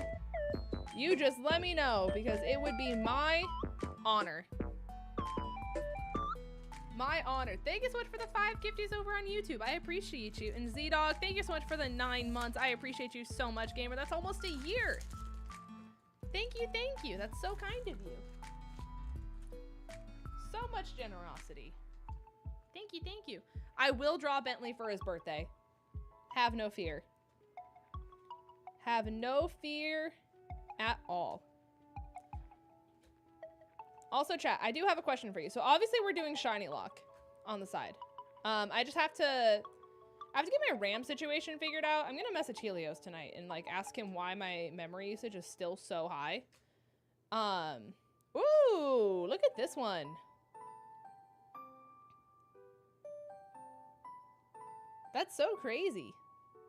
[SPEAKER 1] you just let me know, because it would be my honor. My honor. Thank you so much for the 5 gifties over on YouTube. I appreciate you. And Z-Dog, thank you so much for the 9 months. I appreciate you so much, gamer. That's almost a year. Thank you, thank you. That's so kind of you. So much generosity. Thank you, thank you. I will draw Bentley for his birthday. Have no fear. Have no fear at all. Also, chat, I do have a question for you. So obviously we're doing Shiny Lock on the side. I just have to get my RAM situation figured out. I'm gonna message Helios tonight and like ask him why my memory usage is still so high. Ooh, look at this one. That's so crazy.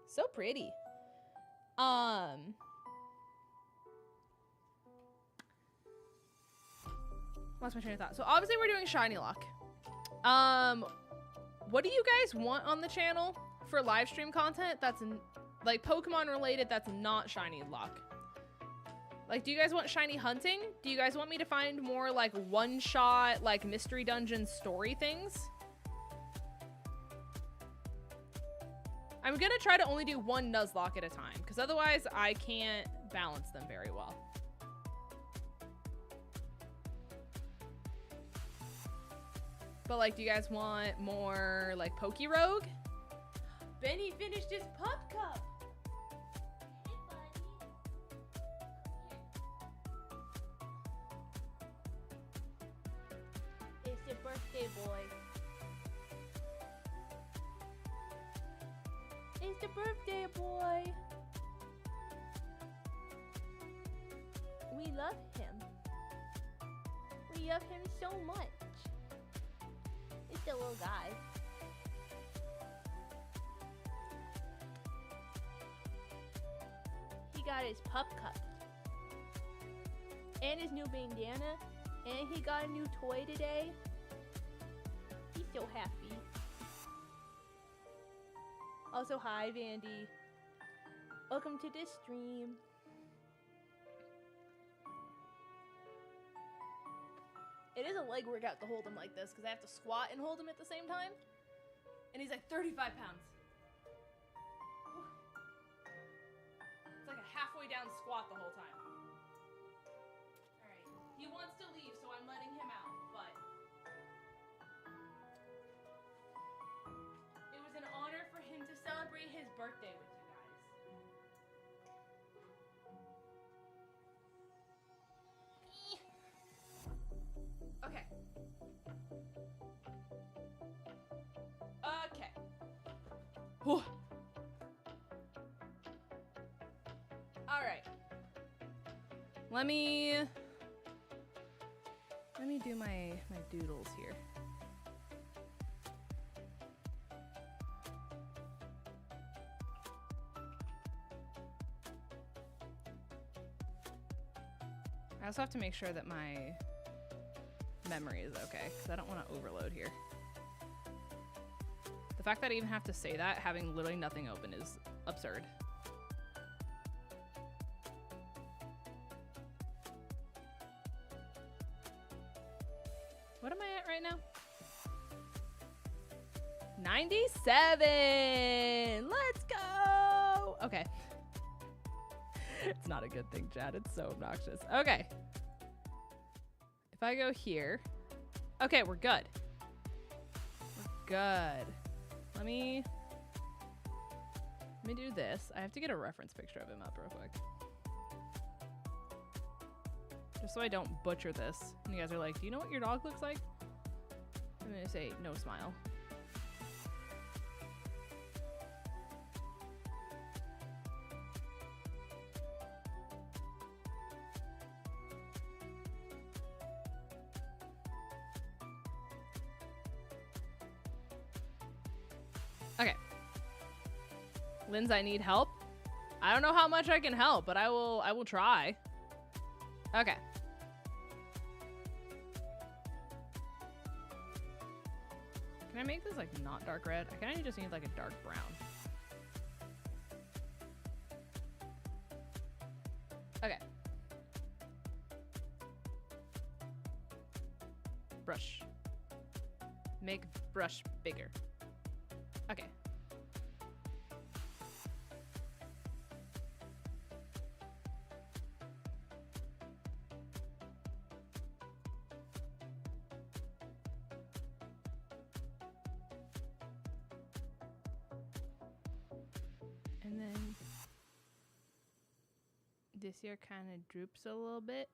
[SPEAKER 1] So pretty. Lost my train of thought. So obviously we're doing Shiny Lock. What do you guys want on the channel for live stream content that's like Pokemon related that's not Shiny Lock? Like, do you guys want shiny hunting? Do you guys want me to find more like one-shot, like mystery dungeon story things? I'm gonna try to only do one Nuzlocke at a time, because otherwise I can't balance them very well. But like, do you guys want more like Pokey Rogue? Benny finished his pup cup. It's your birthday, boy. It's the birthday, boy. We love him. We love him so much. It's the little guy. He got his pup cup. And his new bandana. And he got a new toy today. He's so happy. Also, hi, Vandy. Welcome to this stream. It is a leg workout to hold him like this because I have to squat and hold him at the same time. And he's like 35 pounds. It's like a halfway down squat the whole time. Alright. He wants to leave, so I'm letting him out, but it was an honor for him to celebrate his birthday with you guys. Okay. Okay. Whew. All right. Let me do my doodles here. I also have to make sure that my memory is okay, because I don't want to overload here. The fact that I even have to say that, having literally nothing open, is absurd. What am I at right now? 97! Let's go! Okay. It's not a good thing, Chad. It's so obnoxious. Okay. If I go here. Okay, we're good. We're good. Let me do this. I have to get a reference picture of him up real quick. Just so I don't butcher this. And you guys are like, do you know what your dog looks like? I'm gonna say no smile. Okay. Linz, I need help. I don't know how much I can help, but I will try. Okay. Can I make this like not dark red? I kind of just need like a dark brown. Okay. Brush. Make brush bigger. Okay. And then this here kind of droops a little bit.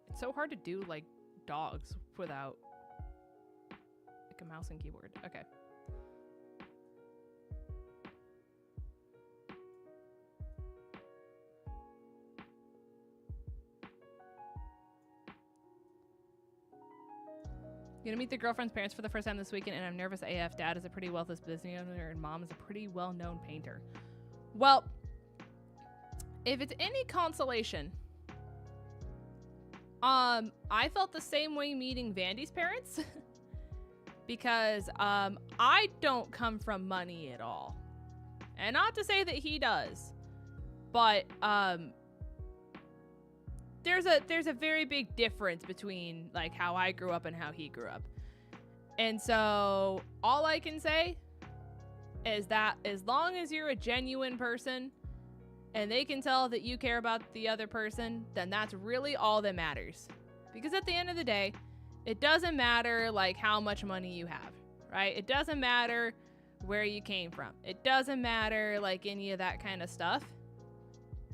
[SPEAKER 1] It's so hard to do like dogs without like a mouse and keyboard. Okay. Gonna meet the girlfriend's parents for the first time this weekend, and I'm nervous AF. Dad is a pretty wealthy business owner, and mom is a pretty well-known painter. Well, if it's any consolation, I felt the same way meeting Vandy's parents because I don't come from money at all. And not to say that he does, but there's a very big difference between like how I grew up and how he grew up. And so all I can say is that as long as you're a genuine person and they can tell that you care about the other person, then that's really all that matters. Because at the end of the day, it doesn't matter like how much money you have, right? It doesn't matter where you came from. It doesn't matter like any of that kind of stuff.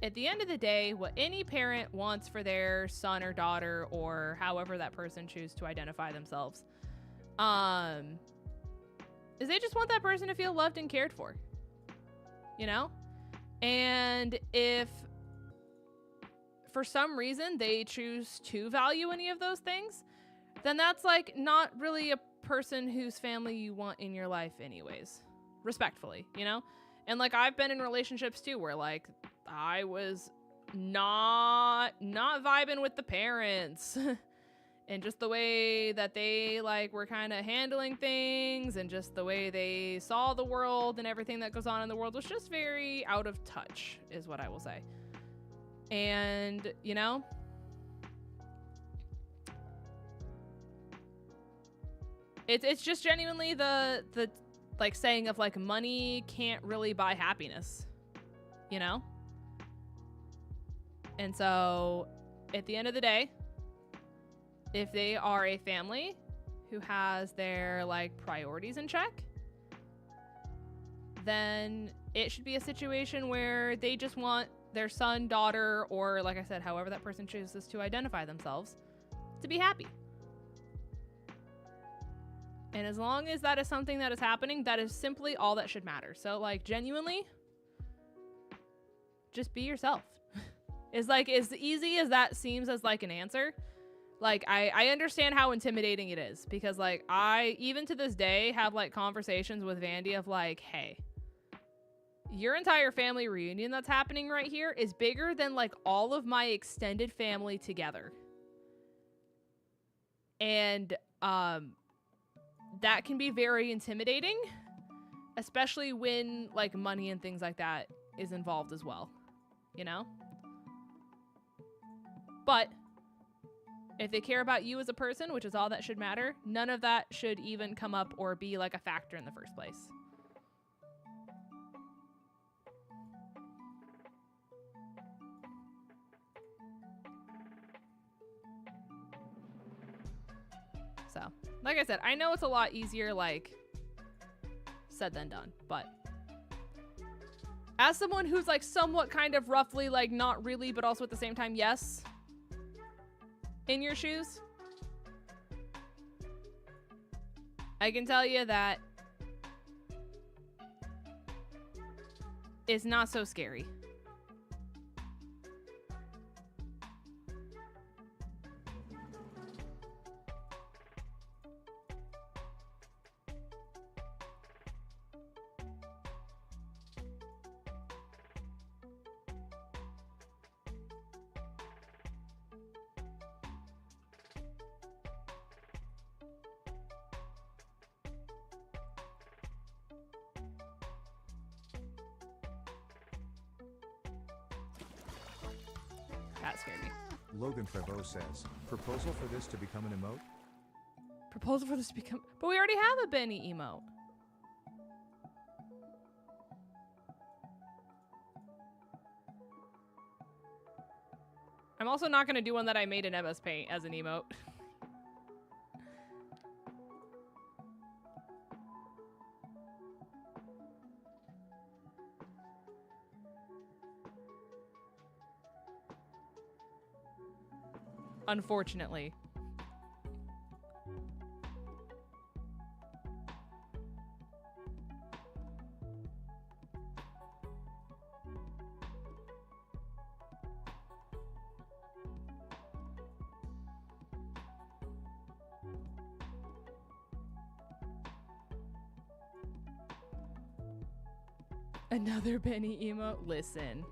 [SPEAKER 1] At the end of the day, what any parent wants for their son or daughter, or however that person chooses to identify themselves, is they just want that person to feel loved and cared for, you know? And if for some reason they choose to value any of those things, then that's like not really a person whose family you want in your life anyways, respectfully, you know? And like I've been in relationships too where like I was not vibing with the parents and just the way that they like were kind of handling things and just the way they saw the world and everything that goes on in the world was just very out of touch, is what I will say. And, you know, it's just genuinely the like saying of like money can't really buy happiness, you know? And so at the end of the day, if they are a family who has their like priorities in check, then it should be a situation where they just want their son, daughter, or like I said, however that person chooses to identify themselves, to be happy. And as long as that is something that is happening, that is simply all that should matter. So like genuinely, just be yourself. It's like as easy as that seems as like an answer. Like I understand how intimidating it is, because like I even to this day have like conversations with Vandy of like, hey, your entire family reunion that's happening right here is bigger than like all of my extended family together. And that can be very intimidating, especially when like money and things like that is involved as well, you know? But if they care about you as a person, which is all that should matter, none of that should even come up or be like a factor in the first place. So, like I said, I know it's a lot easier, like, said than done, but as someone who's like somewhat kind of roughly, like not really, but also at the same time, yes, in your shoes, I can tell you that it's not so scary. That scared me.
[SPEAKER 3] 𝗏𝗏𝗡 says, proposal for this to become an emote?
[SPEAKER 1] Proposal for this to become... But we already have a Benny emote. I'm also not going to do one that I made in MS Paint as an emote. Unfortunately. Another Benny emote? Listen.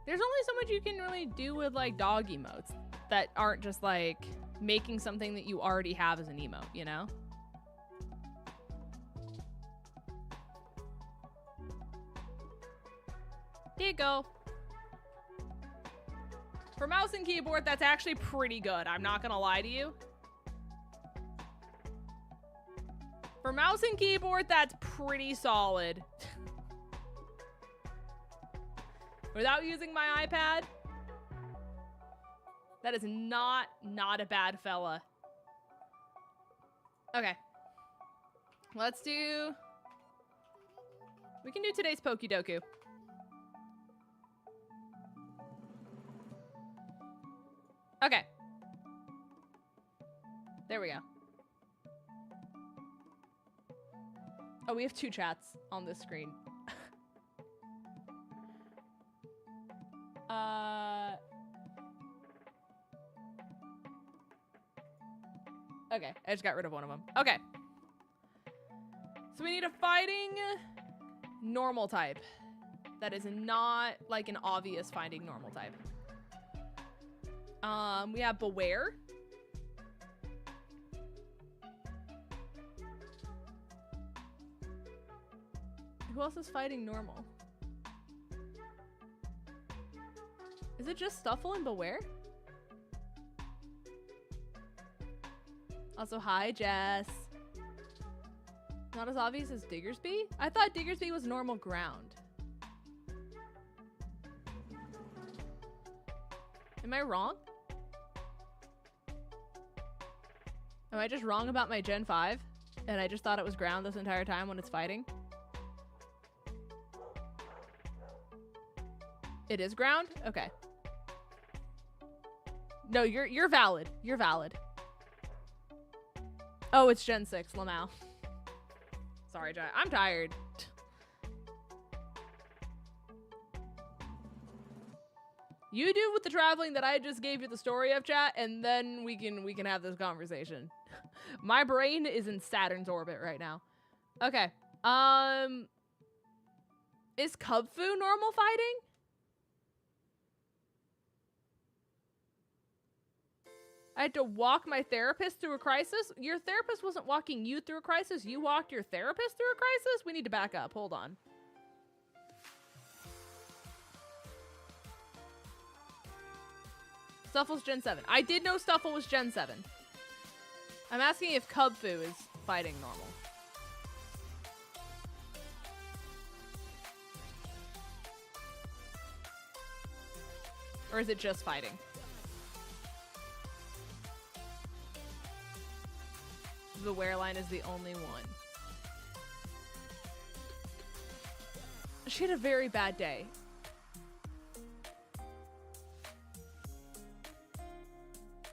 [SPEAKER 1] There's only so much you can really do with like dog emotes that aren't just like making something that you already have as an emote, you know? Here you go. For mouse and keyboard, that's actually pretty good. I'm not gonna lie to you. For mouse and keyboard, that's pretty solid. Without using my iPad, that is not a bad fella. Okay. Let's do... We can do today's Pokidoku. Okay. There we go. Oh, we have 2 chats on this screen. Okay, I just got rid of one of them. Okay. So we need a fighting normal type. That is not like an obvious fighting normal type. We have Beware. Who else is fighting normal? Is it just Stuffle and Beware? Also, hi, Jess. Not as obvious as Diggersby? I thought Diggersby was normal ground. Am I wrong? Am I just wrong about my Gen 5? And I just thought it was ground this entire time when it's fighting? It is ground? Okay. No, you're valid. You're valid. Oh, it's Gen 6, Lamau. Sorry, Jai. I'm tired. You do with the traveling that I just gave you the story of, chat, and then we can have this conversation. My brain is in Saturn's orbit right now. Okay. Is Kubfu normal fighting? I had to walk my therapist through a crisis? Your therapist wasn't walking you through a crisis. You walked your therapist through a crisis? We need to back up. Hold on. Stuffle's Gen 7. I did know Stuffle was Gen 7. I'm asking if Kubfu is fighting normal. Or is it just fighting? The wear line is the only one. She had a very bad day.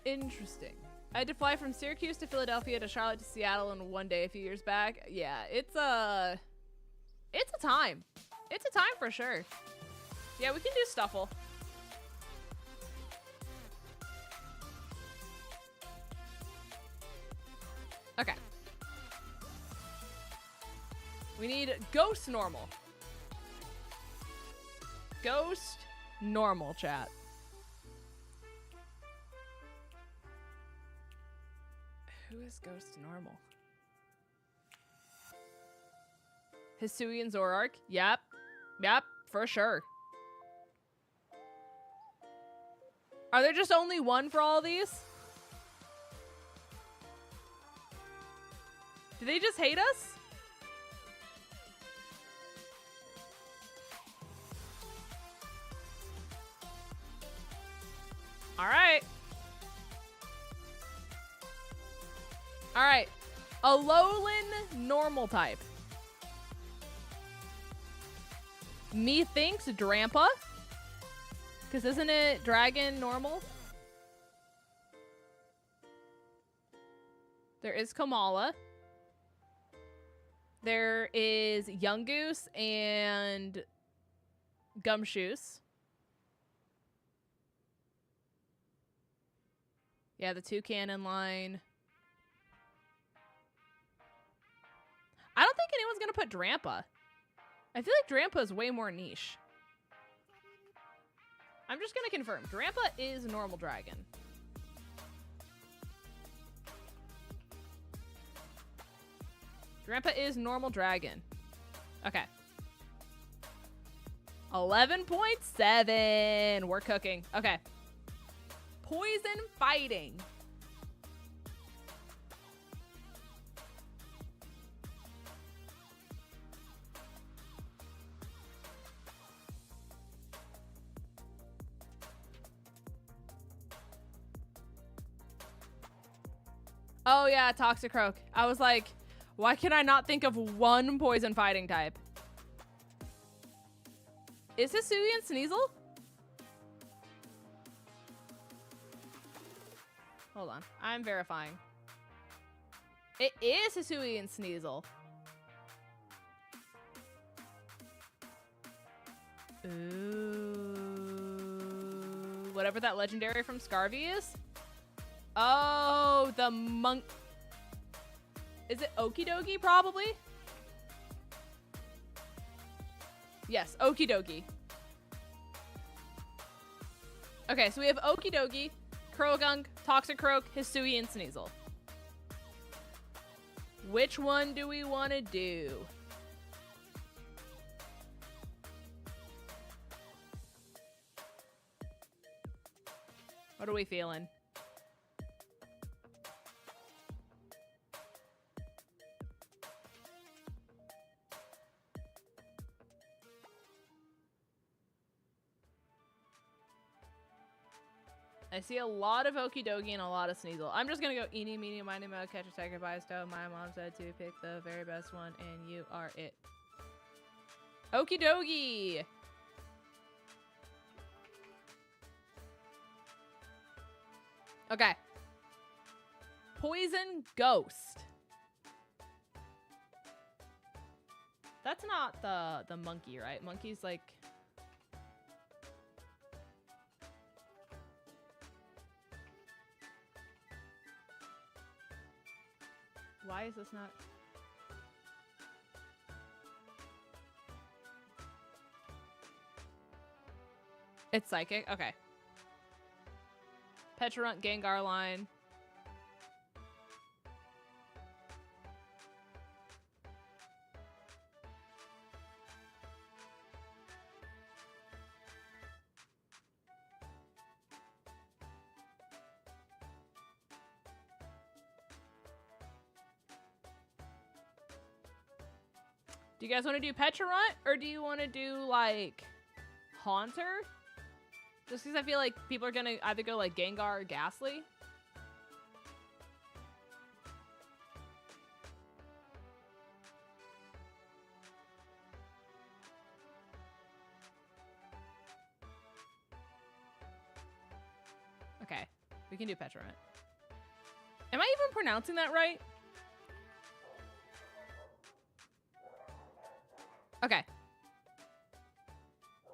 [SPEAKER 1] Interesting. I had to fly from Syracuse to Philadelphia to Charlotte to Seattle in one day a few years back. Yeah, it's a time. It's a time for sure. Yeah, we can do Stuffle. Okay. We need Ghost normal. Ghost normal, chat. Who is Ghost normal? Hisui and Zorark? Yep. Yep, for sure. Are there just only one for all these? Do they just hate us? All right. All right. Alolan normal type. Methinks Drampa. Because isn't it dragon normal? There is Kamala. There is Yungoos and Gumshoes. Yeah, the two cannon line. I don't think anyone's going to put Drampa. I feel like Drampa is way more niche. I'm just going to confirm. Drampa is normal dragon. Drampa is normal dragon. Okay. 11.7. We're cooking. Okay. Poison fighting. Oh yeah, Toxicroak. I was like, why can I not think of one poison fighting type? Is 𝗖𝗎𝗄𝗓𝚐𝚐𝚗𝚍? Hold on, I'm verifying. It is 𝗖𝗎𝗄𝗓𝚐𝚐𝚗𝚍. Ooh, whatever that legendary from Scarvy is. Oh, the monk. Is it 𝗘𝗑𝗑𝗘 probably? Yes, 𝗘𝗑𝗑𝗘. Okay, so we have 𝗘𝗑𝗑𝗘, Croagunk, Toxicroak, 𝗖𝗎𝗄𝗓𝚐𝚐𝚗𝚍. Which one do we want to do? What are we feeling? I see a lot of 𝗘𝗑𝗑𝗘 and a lot of Sneasel. I'm just gonna go eeny, meeny, miny, moe, catch a tiger by his toe. My mom said to pick the very best one, and you are it. 𝗘𝗑𝗑𝗘. Okay. Poison Ghost. That's not the monkey, right? Monkey's like... Why is this not... It's psychic? Okay. Petrarunt, Gengar line. Do you guys want to do Petrarunt or do you want to do like Haunter? Just because I feel like people are gonna either go like Gengar or Ghastly. Okay, we can do Petrarunt. Am I even pronouncing that right? Okay.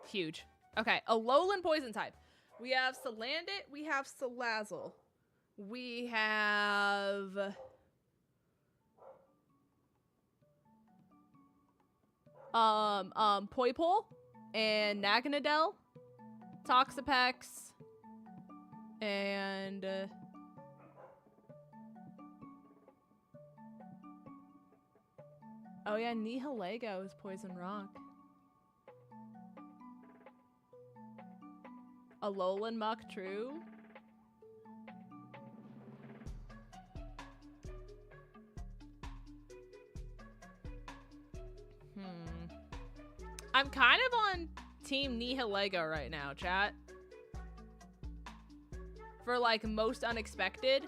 [SPEAKER 1] Huge. Okay, a lowland poison type. We have Salandit, we have Salazzle. We have... Poipole and Naganadel, Toxapex, and... oh yeah, 𝗏𝗏𝗏𝚘𝚑𝚑 is Poison Rock. A lowland Muck, true. I'm kind of on team 𝗏𝗏𝗏𝚑 right now, chat. For like most unexpected.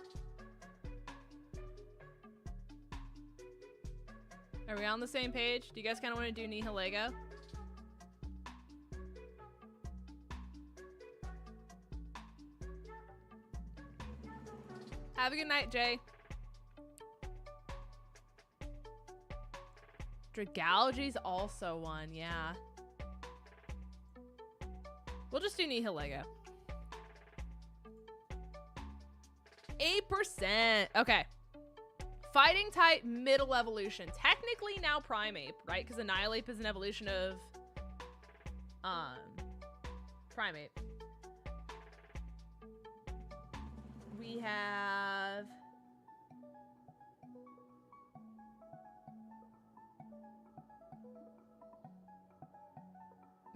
[SPEAKER 1] Are we on the same page? Do you guys kind of want to do 𝗏𝗏𝗏𝚑? Have a good night, Jay. 𝗔𝗓𝚘𝚔's also one, yeah. We'll just do 𝗏𝗏𝗏𝚑. 8%. Okay. Fighting type middle evolution. Technically now Primeape, right? Because Annihilape is an evolution of Primeape. We have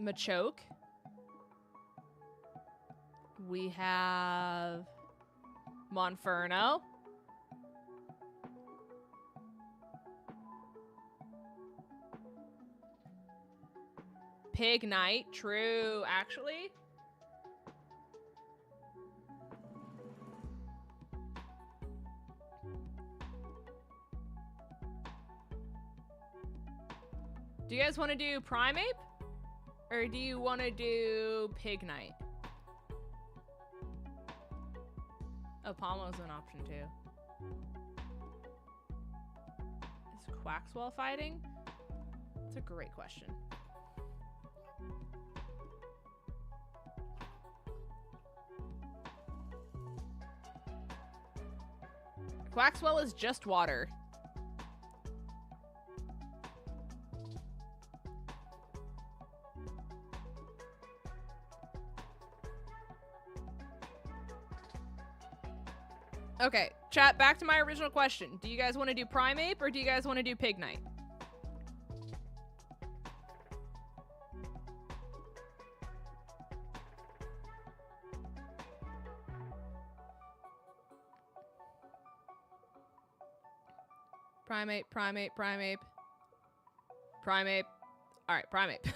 [SPEAKER 1] Machoke. We have Monferno. Pig Knight. True, actually. Do you guys want to do Primeape? Or do you want to do Pig Knight? Oh, Palmo's an option too. Is Quaxwell fighting? That's a great question. Quaxwell is just water. Okay, chat, back to my original question. Do you guys want to do Primeape or do you guys want to do Pig Knight? Primeape, Primeape, Primeape. Primeape. All right, Primeape.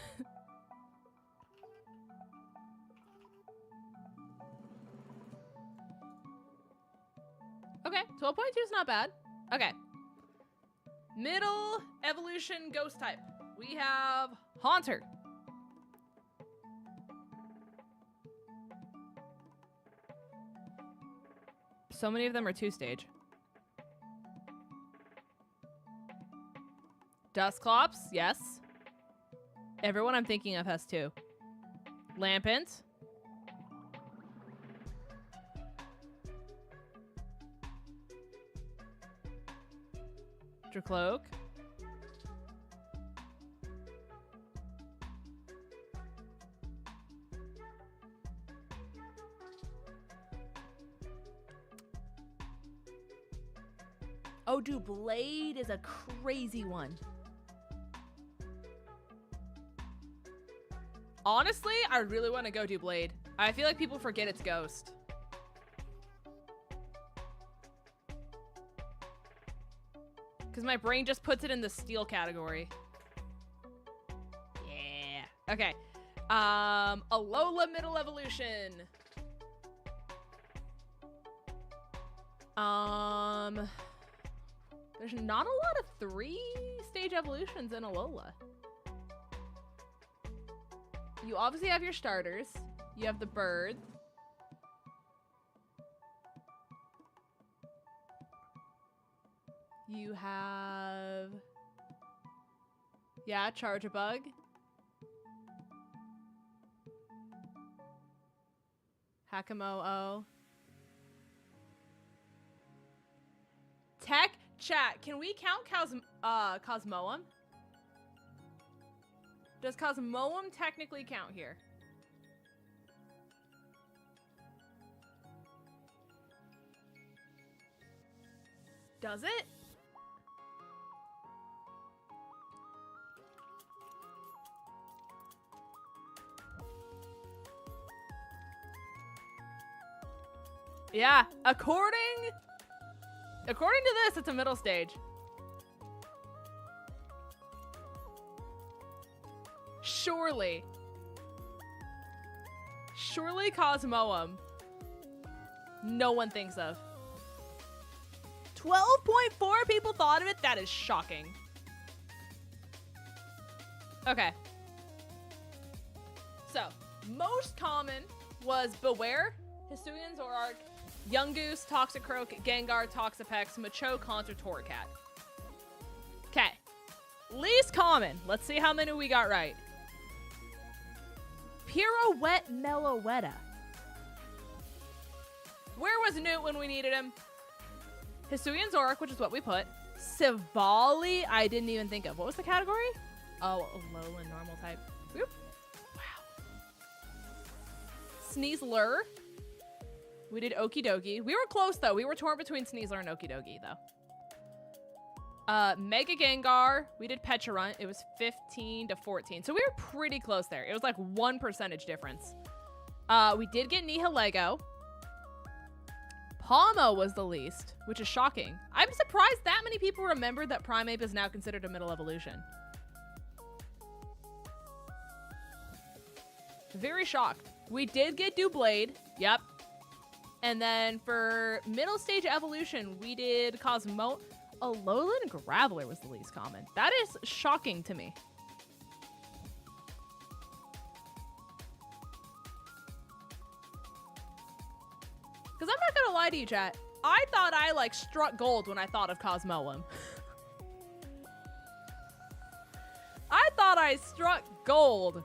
[SPEAKER 1] Okay, 12.2 is not bad. Okay. Middle evolution ghost type. We have Haunter. So many of them are 2-stage. Dusclops, yes. Everyone I'm thinking of has 2. Lampent. Dracloak. Oh, dude, Blade is a crazy one. Honestly, I really want to go do Blade. I feel like people forget it's Ghost. Because my brain just puts it in the Steel category. Yeah. Okay. Alola middle evolution. There's not a lot of 3-stage evolutions in Alola. You obviously have your starters. You have the bird. You have... yeah, Charjabug. Hakamo-O. Tech chat, can we count Cosmoem? Does Cosmoem technically count here? Does it? Yeah, according to this, it's a middle stage. Surely Cosmoem. No one thinks of. 12.4 people thought of it? That is shocking. Okay. So, most common was Beware, Hisuian Zoroark, Yungoos, Toxicroak, Gengar, Toxapex, Machoke, Haunter, Torracat. Okay. Least common. Let's see how many we got right. Pirouette Meloetta. Where was Newt when we needed him? Hisuian Zoroark, which is what we put. Sivali, I didn't even think of. What was the category? Oh, Alolan normal type. Whoop. Wow. Sneasler. We did Okie Dokie. We were close, though. We were torn between Sneasler and Okie Dokie, though. Mega Gengar, we did Pecharunt. It was 15 to 14. So we were pretty close there. It was like 1% difference. We did get Nihilego. Palmo was the least, which is shocking. I'm surprised that many people remembered that Primeape is now considered a middle evolution. Very shocked. We did get Doublade. Yep. And then for middle stage evolution, we did Cosmo. Alolan Graveler was the least common. That is shocking to me. Because I'm not going to lie to you, chat. I thought I, like, struck gold when I thought of Cosmoem. I thought I struck gold.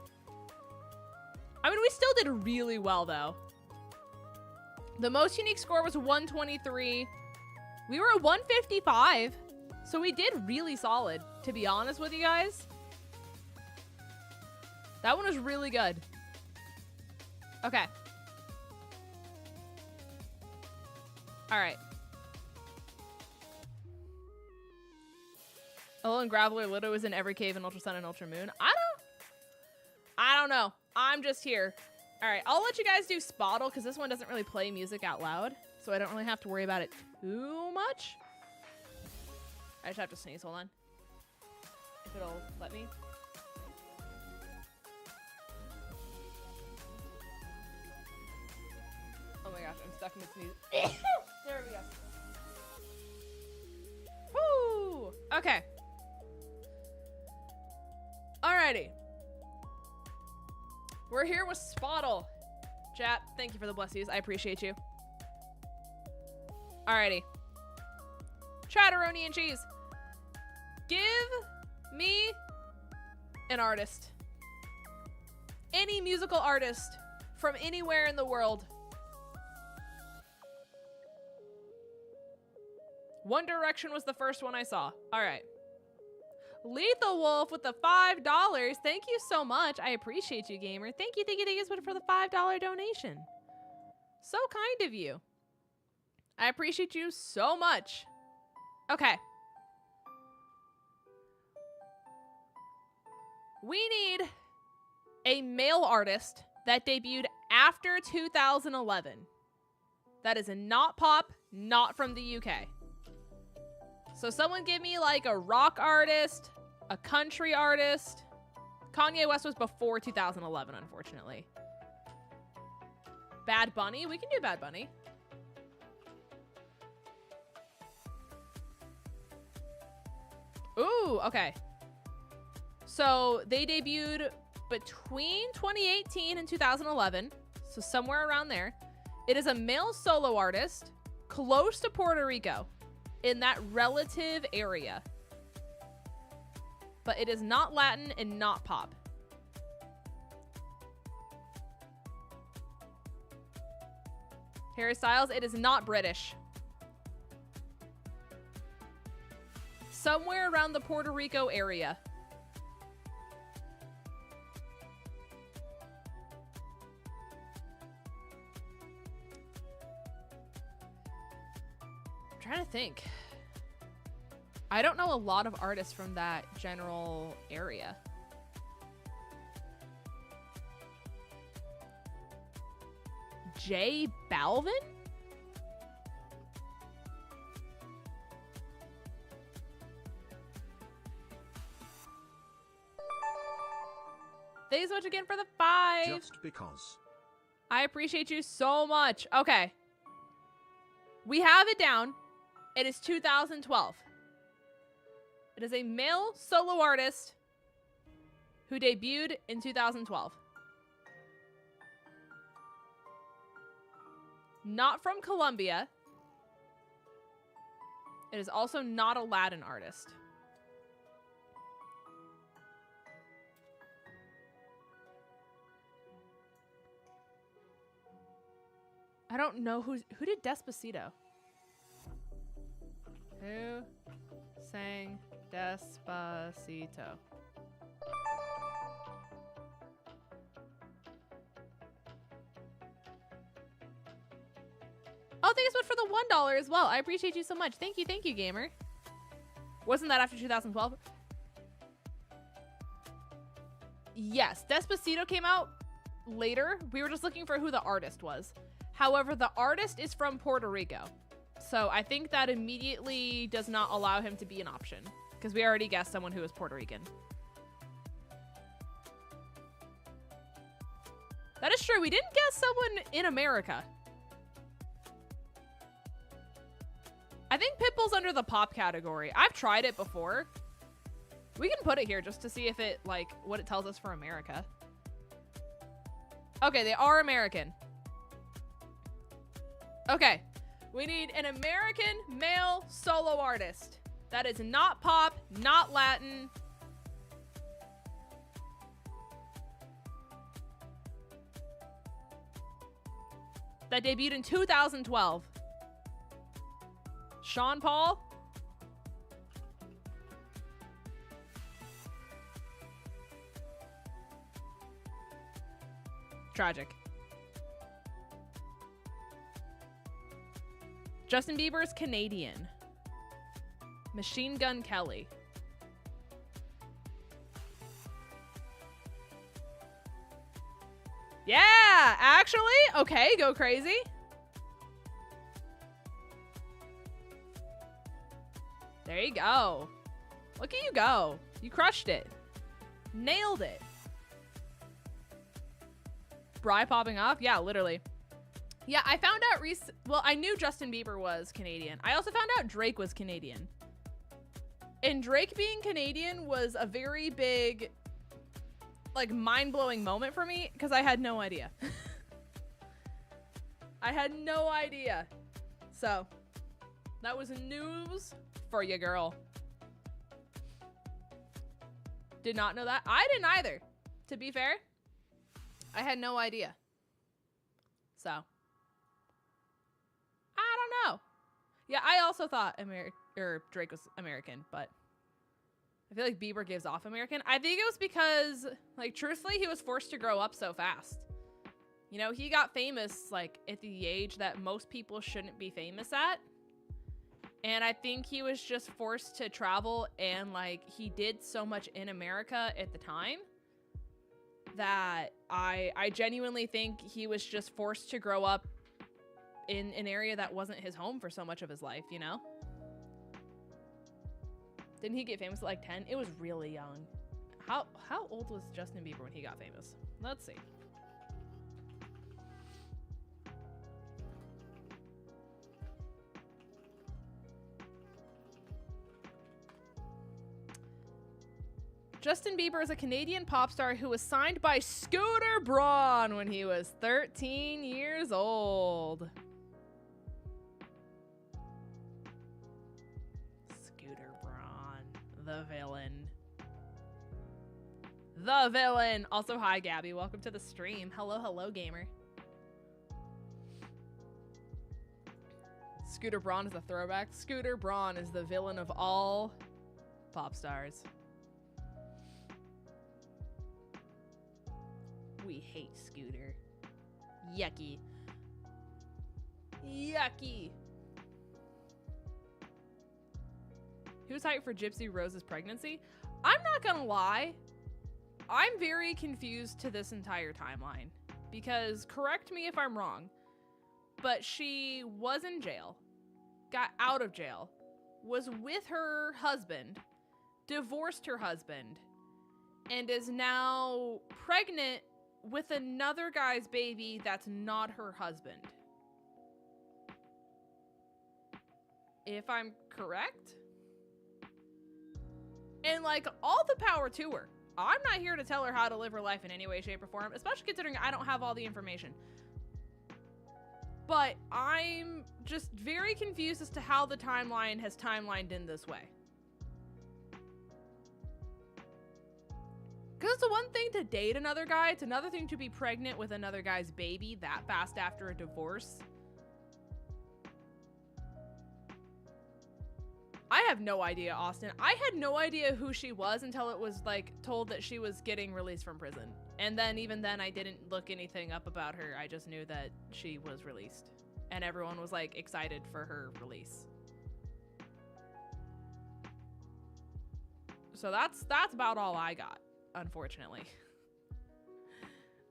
[SPEAKER 1] I mean, we still did really well, though. The most unique score was 123. We were at 155. So we did really solid, to be honest with you guys. That one was really good. Okay. All right. Alolan Graveler Litto is in every cave in Ultra Sun and Ultra Moon. I don't know. I'm just here. All right, I'll let you guys do Spottle because this one doesn't really play music out loud, so I don't really have to worry about it too much. I just have to sneeze. Hold on. If it'll let me. Oh my gosh, I'm stuck in the sneeze. There we go. Woo! Okay. Alrighty. We're here with Spottle. Chat, thank you for the blessies. I appreciate you. Alrighty. Chatteroni and cheese. Give me an artist. Any musical artist from anywhere in the world. One Direction was the first one I saw. All right. Lethal Wolf with the $5. Thank you so much. I appreciate you, gamer. Thank you for the $5 donation. So kind of you. I appreciate you so much. Okay. We need a male artist that debuted after 2011. That is not pop, not from the UK. So someone give me like a rock artist, a country artist. Kanye West was before 2011, unfortunately. Bad Bunny? We can do Bad Bunny. Ooh, okay. So they debuted between 2018 and 2011. So somewhere around there. It is a male solo artist close to Puerto Rico. In that relative area. But it is not Latin and not pop. Harry Styles, it is not British. Somewhere around the Puerto Rico area. Trying to think. I don't know a lot of artists from that general area. J Balvin? Thanks so much again for the 5.
[SPEAKER 3] Just because.
[SPEAKER 1] I appreciate you so much. Okay. We have it down. It is 2012. It is a male solo artist who debuted in 2012. Not from Colombia. It is also not a Latin artist. I don't know who did Despacito? Who sang Despacito? Oh, thanks so much for the $1 as well. I appreciate you so much. Thank you, gamer. Wasn't that after 2012? Yes, Despacito came out later. We were just looking for who the artist was. However, the artist is from Puerto Rico. So I think that immediately does not allow him to be an option, because we already guessed someone who is Puerto Rican. That is true. We didn't guess someone in America. I think Pitbull's under the pop category. I've tried it before. We can put it here just to see if it, like, what it tells us for America. Okay, they are American. Okay, we need an American male solo artist. That is not pop, not Latin. That debuted in 2012. Sean Paul? Tragic. Justin Bieber is Canadian. Machine Gun Kelly. Yeah, actually? Okay, go crazy. There you go. Look at you go. You crushed it. Nailed it. Bri popping off? Yeah, literally. Yeah, I found out well, I knew Justin Bieber was Canadian. I also found out Drake was Canadian. And Drake being Canadian was a very big, like, mind-blowing moment for me, because I had no idea. I had no idea. So, that was news for you, girl. Did not know that. I didn't either, to be fair. I had no idea. So, I don't know. Yeah, I also thought Drake was American, but I feel like Bieber gives off American. I think it was because, like, truthfully, he was forced to grow up so fast. You know, he got famous, like, at the age that most people shouldn't be famous at. And I think he was just forced to travel, and, like, he did so much in America at the time that I genuinely think he was just forced to grow up in an area that wasn't his home for so much of his life, you know? Didn't he get famous at like 10? It was really young. How old was Justin Bieber when he got famous? Let's see. Justin Bieber is a Canadian pop star who was signed by Scooter Braun when he was 13 years old. Scooter Braun, the villain. The villain. Also, hi, Gabby. Welcome to the stream. Hello, hello, gamer. Scooter Braun is a throwback. Scooter Braun is the villain of all pop stars. We hate Scooter. Yucky. Yucky. He was hyped for Gypsy Rose's pregnancy. I'm not gonna lie. I'm very confused to this entire timeline. Because, correct me if I'm wrong, but she was in jail, got out of jail, was with her husband, divorced her husband, and is now pregnant with another guy's baby that's not her husband. If I'm correct? And, like, all the power to her. I'm not here to tell her how to live her life in any way, shape, or form, especially considering I don't have all the information. But I'm just very confused as to how the timeline has timelined in this way. Because it's one thing to date another guy, it's another thing to be pregnant with another guy's baby that fast after a divorce. I have no idea, Austin. I had no idea who she was until it was, like, told that she was getting released from prison. And then, even then, I didn't look anything up about her. I just knew that she was released. And everyone was, like, excited for her release. So that's about all I got, unfortunately.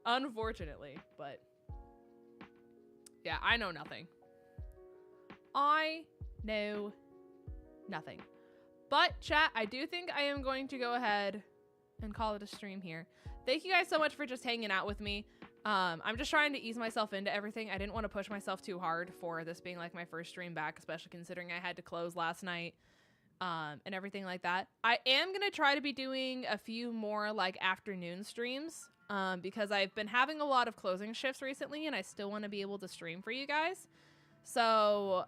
[SPEAKER 1] Unfortunately, but yeah, I know nothing. I know nothing. But chat, I do think I am going to go ahead and call it a stream here. Thank you guys so much for just hanging out with me. I'm just trying to ease myself into everything. I didn't want to push myself too hard for this being like my first stream back, especially considering I had to close last night and everything like that. I am going to try to be doing a few more like afternoon streams because I've been having a lot of closing shifts recently and I still want to be able to stream for you guys. So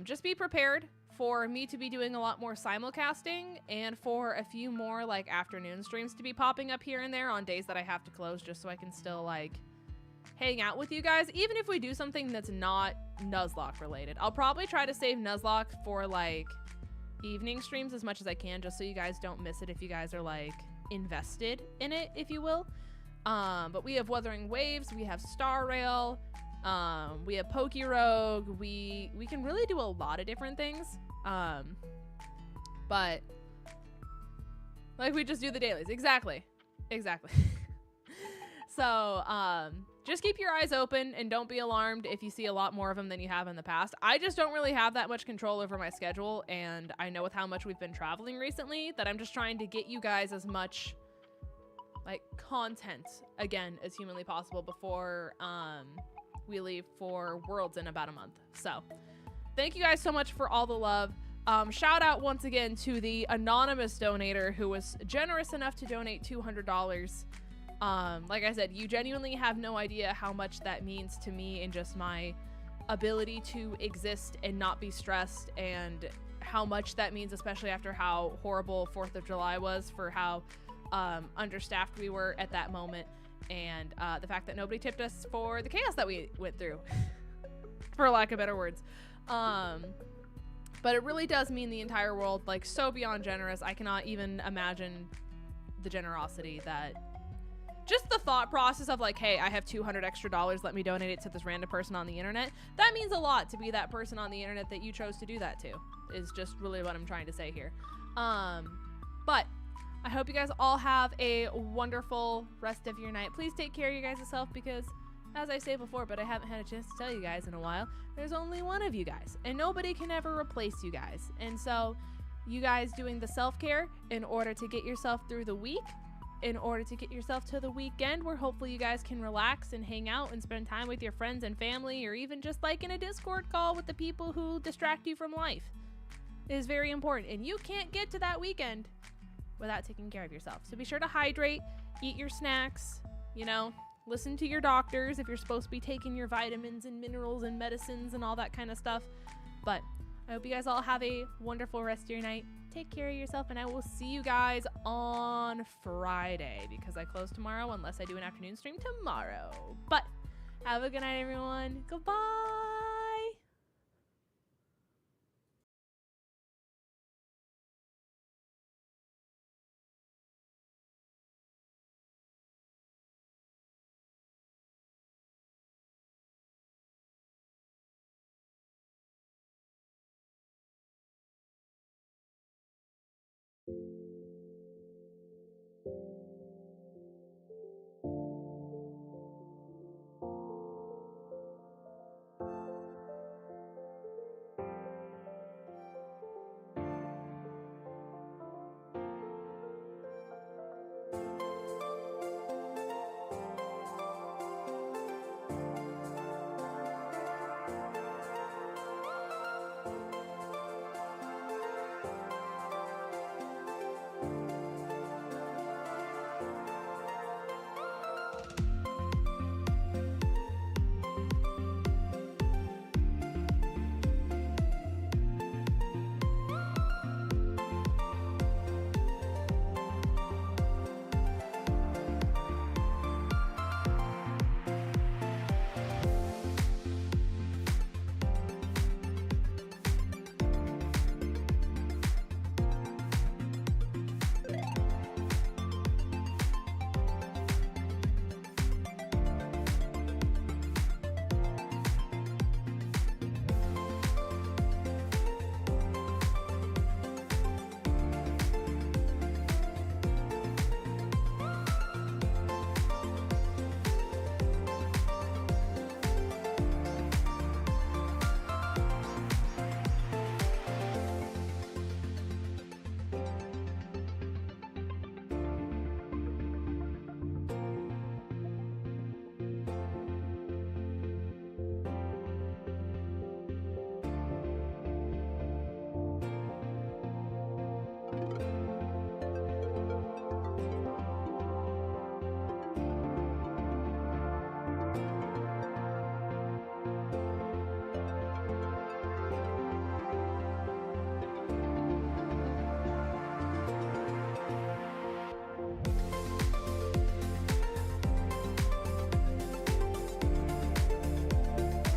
[SPEAKER 1] just be prepared for me to be doing a lot more simulcasting and for a few more like afternoon streams to be popping up here and there on days that I have to close, just so I can still like hang out with you guys, even if we do something that's not Nuzlocke related. I'll probably try to save Nuzlocke for like evening streams as much as I can, just so you guys don't miss it if you guys are like invested in it, if you will. But we have Wuthering Waves, we have Star Rail, we have Pokerogue, we can really do a lot of different things. But like we just do the dailies. Exactly. So just keep your eyes open and don't be alarmed if you see a lot more of them than you have in the past. I just don't really have that much control over my schedule, and I know with how much we've been traveling recently that I'm just trying to get you guys as much like content again as humanly possible before we leave for Worlds in about a month. So thank you guys so much for all the love. Shout out once again to the anonymous donator who was generous enough to donate $200. Like I said, you genuinely have no idea how much that means to me and just my ability to exist and not be stressed, and how much that means, especially after how horrible 4th of July was, for how understaffed we were at that moment, and the fact that nobody tipped us for the chaos that we went through, for lack of better words. But it really does mean the entire world, like so beyond generous. I cannot even imagine the generosity that, just the thought process of like, hey, I have $200 extra, let me donate it to this random person on the internet. That means a lot to be that person on the internet that you chose to do that to, is just really what I'm trying to say here. But I hope you guys all have a wonderful rest of your night. Please take care of you guys yourself, because as I say before, but I haven't had a chance to tell you guys in a while, there's only one of you guys and nobody can ever replace you guys. And so you guys doing the self-care in order to get yourself through the week, in order to get yourself to the weekend where hopefully you guys can relax and hang out and spend time with your friends and family, or even just like in a Discord call with the people who distract you from life, is very important. And you can't get to that weekend without taking care of yourself. So be sure to hydrate, eat your snacks, you know, listen to your doctors if you're supposed to be taking your vitamins and minerals and medicines and all that kind of stuff. But I hope you guys all have a wonderful rest of your night. Take care of yourself, and I will see you guys on Friday, because I close tomorrow unless I do an afternoon stream tomorrow. But have a good night, everyone. Goodbye.